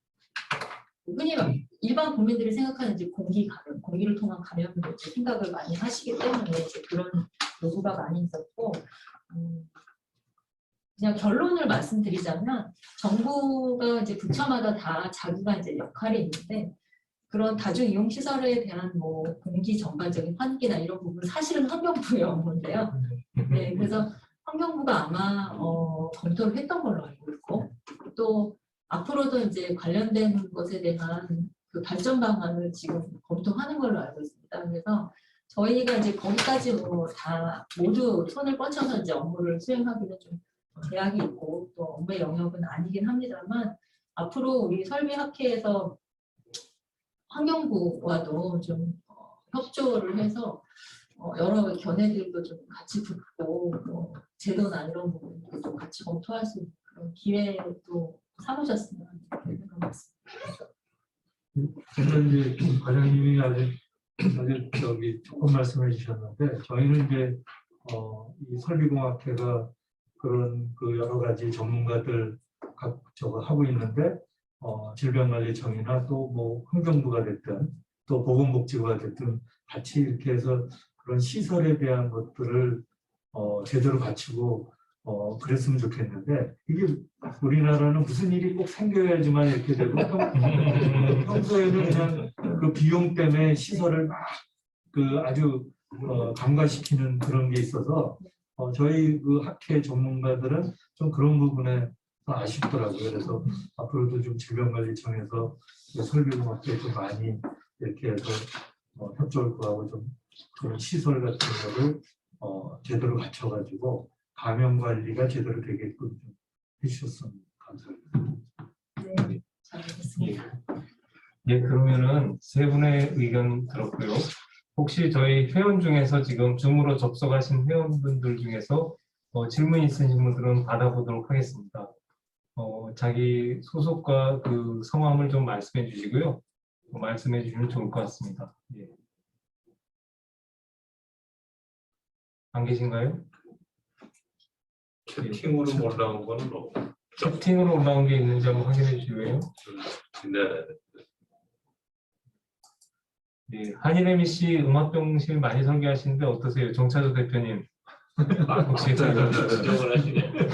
흔히 일반 국민들이 생각하는 이제 공기를 통한 감염으로 이제 생각을 많이 하시기 때문에 이제 그런 요구가 많이 있었고, 그냥 결론을 말씀드리자면 정부가 이제 부처마다 다 자기가 이제 역할이 있는데 그런 다중 이용 시설에 대한 뭐 공기 전반적인 환기나 이런 부분은 사실은 환경부의 업무인데요. 네, 그래서 환경부가 아마 검토를 했던 걸로 알고 있고 또 앞으로도 이제 관련된 것에 대한 그 발전 방안을 지금 검토하는 걸로 알고 있습니다. 그래서 저희가 이제 거기까지 뭐 다 모두 손을 뻗쳐서 이제 업무를 수행하기는 좀 제약이 있고 또 업무의 영역은 아니긴 합니다만 앞으로 우리 설비학회에서 환경부와도 좀 협조를 해서 여러 견해들도 좀 같이 듣고 제도나 이런 부분도 좀 같이 검토할 수 있는 그런 기회도 삼으셨으면 생각합니다. 이제 과장님이 아주 조금 말씀해 주셨는데 저희는 이제 이 설비공학회가 그런 그 여러 가지 전문가들 하고 있는데 질병관리청이나 또 뭐 환경부가 됐든 또 보건복지부가 됐든 같이 이렇게 해서 그런 시설에 대한 것들을 제대로 갖추고 그랬으면 좋겠는데 이게 우리나라는 무슨 일이 꼭 생겨야지만 이렇게 되고 평소에는 그냥 그 비용 때문에 시설을 막 그 아주 간과시키는 그런 게 있어서 저희 그 학회 전문가들은 좀 그런 부분에 아쉽더라고요. 그래서 앞으로도 좀 질병관리청에서 설비공학회 좀 많이 이렇게 해서 협조를 구하고 좀 그런 시설 같은 거를 제대로 갖춰가지고 감염 관리가 제대로 되게끔 좀 해주셨으면 감사합니다. 네, 잘 알겠습니다. 예, 그러면은 세 분의 의견 들었고요. 혹시 저희 회원 중에서 지금 줌으로 접속하신 회원분들 중에서 질문 있으신 분들은 받아보도록 하겠습니다. 자기 소속과 그 성함을 좀 말씀해 주시고요. 말씀해 주시면 좋을 것 같습니다. 예. 안 계신가요? 채팅으로 올라온 거는 없죠. 채팅으로 올라온 게 있는지 한번 확인해 주시고요. 네. 네, 한일애미 씨 음악병실 많이 설계하시는데 어떠세요? 정차조 대표님. 혹시 지정을 하시네. 네.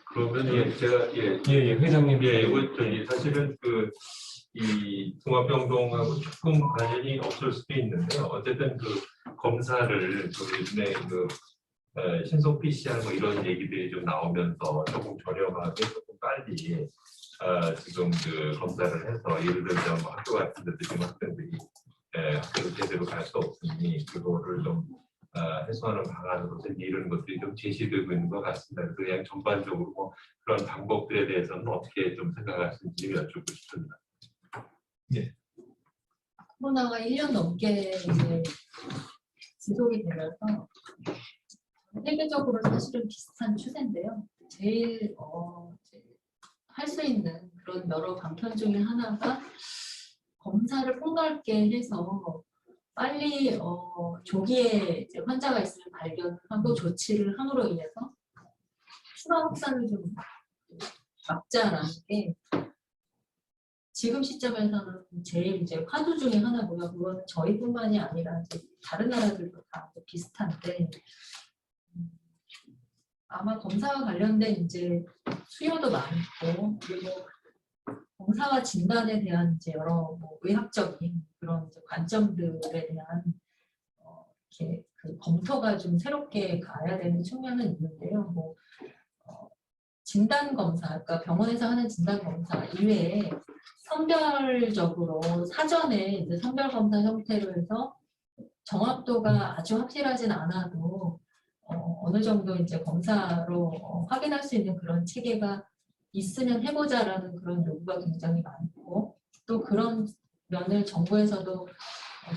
그러면 제가 예, 회장님. 이거 사실은 이 종합병동하고 조금 관련이 없을 수도 있는데요. 어쨌든 검사를 요즘에 신속 PCR 뭐 이런 얘기들이 좀 나오면서 조금 저렴하게 조금 빨리 지금 검사를 해서 예를 들면 뭐 학교 같은 데도 지금 학생들이 학교를 제대로 갈 수 없으니 그거를 좀 해소하는 방안으로서 이런 것들이 좀 제시되고 있는 것 같습니다. 그냥 전반적으로 뭐 그런 방법들에 대해서는 어떻게 좀 생각하시는지 여쭙고 싶습니다. 코로나가 1년 넘게 이제 지속이 되면서 세계적으로 사실은 비슷한 추세인데요. 제일 할 수 있는 그런 여러 방편 중에 하나가 검사를 폭넓게 해서 빨리 조기에 이제 환자가 있으면 발견하고 조치를 함으로 인해서 추가 확산을 좀 막자라는 게 지금 시점에서는 제일 이제 화두 중에 하나고요. 그거는 저희뿐만이 아니라 이제 다른 나라들도 다 비슷한데 아마 검사와 관련된 이제 수요도 많고 그리고 검사와 진단에 대한 이제 여러 뭐 의학적인 그런 이제 관점들에 대한 이렇게 검토가 좀 새롭게 가야 되는 측면은 있는데요. 뭐 진단 검사, 그러니까 병원에서 하는 진단 검사 이외에 선별적으로 사전에 이제 선별 검사 형태로 해서 정확도가 아주 확실하진 않아도 어느 정도 이제 검사로 확인할 수 있는 그런 체계가 있으면 해보자라는 그런 요구가 굉장히 많고 또 그런 면을 정부에서도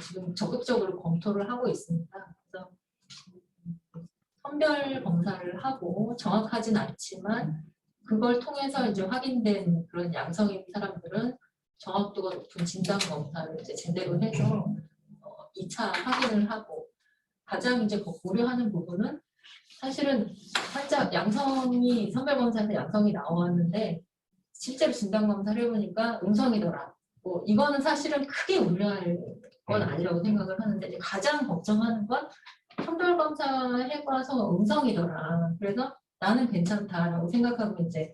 지금 적극적으로 검토를 하고 있습니다. 그래서 선별 검사를 하고 정확하진 않지만 그걸 통해서 이제 확인된 그런 양성인 사람들은 정확도가 높은 진단 검사를 이제 제대로 해서 2차 확인을 하고 가장 이제 고려하는 부분은 사실은 환자 양성이 선별 검사에서 양성이 나왔는데 실제로 진단 검사를 해보니까 음성이더라. 뭐 이거는 사실은 크게 우려할 건 아니라고 생각을 하는데 이제 가장 걱정하는 건 선별 검사 해봐서 음성이더라. 그래서 나는 괜찮다라고 생각하고 이제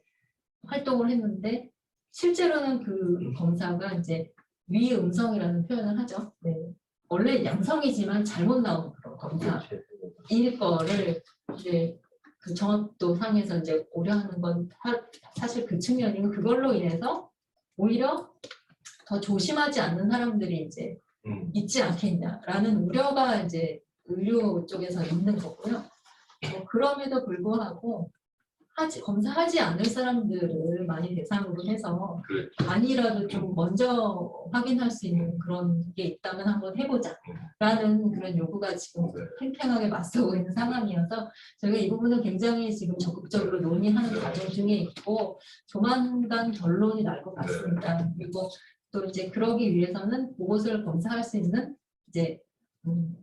활동을 했는데 실제로는 그 검사가 이제 위음성이라는 표현을 하죠. 네. 원래 양성이지만 잘못 나온 그런 검사일 거를 이제 그 정확도 상에서 이제 고려하는 건 사실 그 측면이고 그걸로 인해서 오히려 더 조심하지 않는 사람들이 이제 있지 않겠냐라는 우려가 이제 의료 쪽에서 있는 거고요. 그럼에도 불구하고 검사하지 않을 사람들을 많이 대상으로 해서 아니라도 좀 먼저 확인할 수 있는 그런 게 있다면 한번 해보자라는 그런 요구가 지금 팽팽하게 맞서고 있는 상황이어서 저희가 이 부분은 굉장히 지금 적극적으로 논의하는 과정 중에 있고 조만간 결론이 날 것 같습니다. 그리고 또 이제 그러기 위해서는 그것을 검사할 수 있는 이제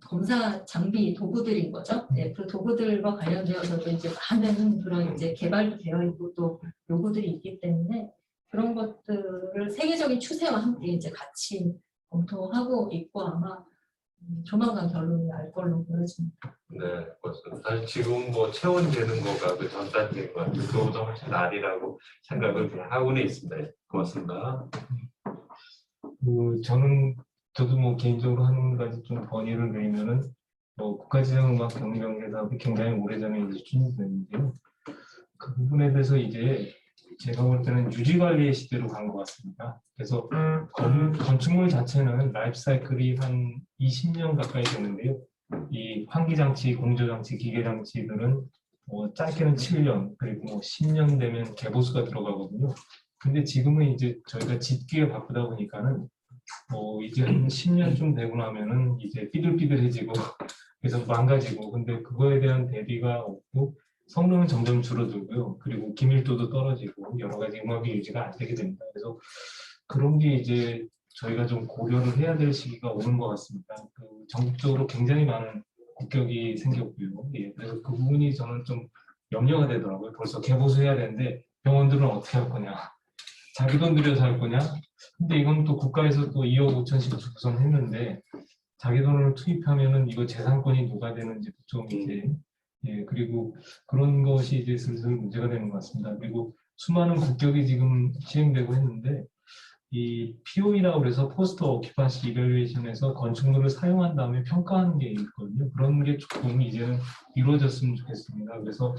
검사 장비 도구들인 거죠. 네, 그 도구들과 관련되어서도 이제 많은 그런 이제 개발도 되어 있고 또 요구들이 있기 때문에 그런 것들을 세계적인 추세와 함께 이제 같이 검토하고 있고 아마 조만간 결론이 날 걸로 보여집니다. 네, 그렇습니다. 사실 지금 뭐 체온되는 거가 그 전달된 것 같아요. 그거보다 훨씬 나리라고 생각을 그냥 하고는 있습니다. 고맙습니다. 저도 뭐 개인적으로 한 가지 좀 건의를 드리면은 국가지정음악경리병대 사업이 굉장히 오래전에 이제 추진됐는데요. 그 부분에 대해서 이제 제가 볼 때는 유지관리의 시대로 간 것 같습니다. 그래서 건축물 자체는 라이프 사이클이 한 20년 가까이 되는데요. 이 환기장치, 공조장치, 기계장치들은 짧게는 7년 그리고 뭐 10년 되면 개보수가 들어가거든요. 근데 지금은 이제 저희가 짓기가 바쁘다 보니까는 이제 한 10년쯤 되고 나면은 이제 삐들삐들해지고 그래서 망가지고 근데 그거에 대한 대비가 없고 성능은 점점 줄어들고요. 그리고 기밀도도 떨어지고 여러 가지 음악이 유지가 안 되게 됩니다. 그래서 그런 게 이제 저희가 좀 고려를 해야 될 시기가 오는 것 같습니다. 그 전국적으로 굉장히 많은 국격이 생겼고요. 예, 그래서 그 부분이 저는 좀 염려가 되더라고요. 벌써 개보수해야 되는데 병원들은 어떻게 할 거냐? 자기 돈 들여서 할 거냐? 근데 이건 또 국가에서 또 2억 5천씩 구성했는데 자기 돈을 투입하면은 이거 재산권이 누가 되는지도 좀 이제 예, 그리고 그런 것이 이제 슬슬 문제가 되는 것 같습니다. 그리고 수많은 국격이 지금 시행되고 했는데 이 POE라고 그래서 포스트 오큐판시 이밸루에이션에서 건축물을 사용한 다음에 평가하는 게 있거든요. 그런 게 조금 이제는 이루어졌으면 좋겠습니다. 그래서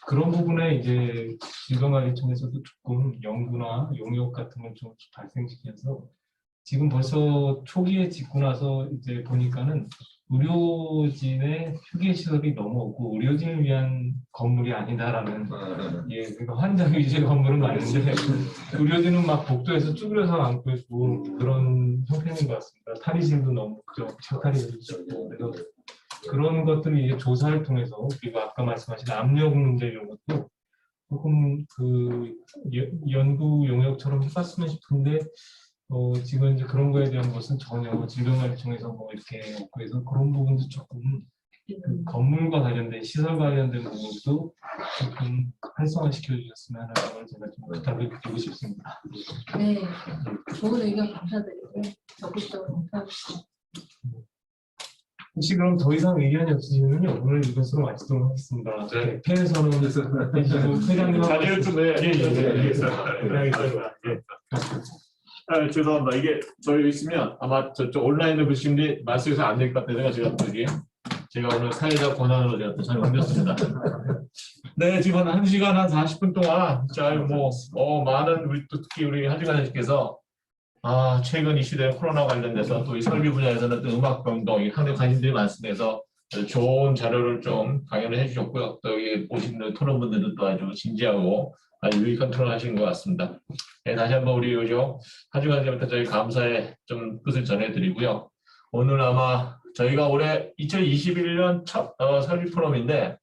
그런 부분에 이제 질병관리청에서도 조금 연구나 용역 같은 걸 좀 발생시켜서 지금 벌써 초기에 짓고 나서 이제 보니까는 의료진의 휴게 시설이 너무 없고 의료진을 위한 건물이 아니다라는 예, 그러니까 환자 위주의 건물은 많은데 의료진은 막 복도에서 쭈그려서 앉고 있고 그런 형태인 것 같습니다. 탈의실도 너무 탈의실도 있고 그래서 그런 것들을 이제 조사를 통해서 그리고 아까 말씀하신 압력 문제 이런 것도 조금 그 연구 용역처럼 해봤으면 싶은데 지금 이제 그런 거에 대한 것은 전혀 질병관리청에서 뭐 이렇게 없고 해서 그런 부분도 조금 그 건물과 관련된 시설 관련된 부분도 조금 활성화시켜 주셨으면 하는 걸 제가 좀 부탁을 드리고 싶습니다. 네, 좋은 의견 감사드리고요. 적극적으로 공표하겠습니다. 혹시 그럼 더 이상 의견이 없으시면요 오늘 이것으로 마치도록 하겠습니다. 네. 폐에서는 회장님 자리를 좀 해. 죄송합니다. 이게 저희 있으면 아마 저쪽 온라인으로 보시는 게 말씀에서 안 될 것 같아서 제가 오늘 사회적 권한으로 제가 또 잘 옮겼습니다. 네, 지금 한 1시간 한 40분 동안 많은 우리 또 특히 우리 하지관님께서 최근 이슈된 코로나 관련돼서 또 이 설비 분야에서는 또 음악병동, 상당히 관심들이 많습니다. 그래서 좋은 자료를 좀 강연을 해주셨고요. 또 여기 오신 토론분들도 또 아주 진지하고 아주 유익한 토론을 하신 것 같습니다. 네, 다시 한번 우리 하지관님한테 저희 감사의 좀 뜻을 전해드리고요. 오늘 아마 저희가 올해 2021년 첫 설비 포럼인데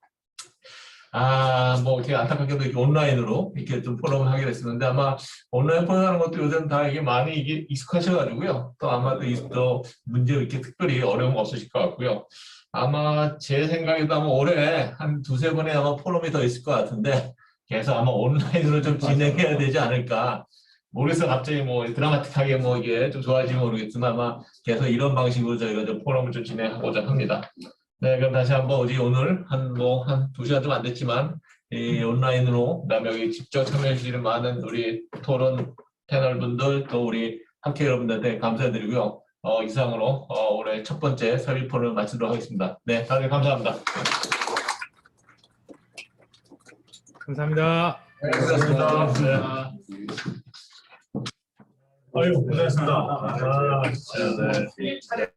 이렇게 안타깝게도 이렇게 온라인으로 이렇게 좀 포럼을 하게 됐었는데 아마 온라인 포럼하는 것도 요즘 다 이게 많이 이게 익숙하셔가지고요. 또 아마도 또 문제 이렇게 특별히 어려움 없으실 것 같고요. 아마 제 생각에도 아마 올해 한 2-3번의 아마 포럼이 더 있을 것 같은데 계속 아마 온라인으로 좀 진행해야 되지 않을까. 모르겠어요. 갑자기 드라마틱하게 이게 좀 좋아지면 모르겠지만 아마 계속 이런 방식으로 저희가 좀 포럼을 좀 진행하고자 합니다. 네, 그럼 다시 한번 오늘 한 2시간 좀 안 됐지만 이 온라인으로 그다음에 여기 직접 참여해 주시는 많은 우리 토론 패널 분들 또 우리 학회 여러분들한테 감사드리고요. 이상으로 올해 첫 번째 설비 포럼을 마치도록 하겠습니다. 네, 다들 감사합니다. 감사합니다. 네, 고맙습니다. 아유, 고생했습니다. 진짜, 네.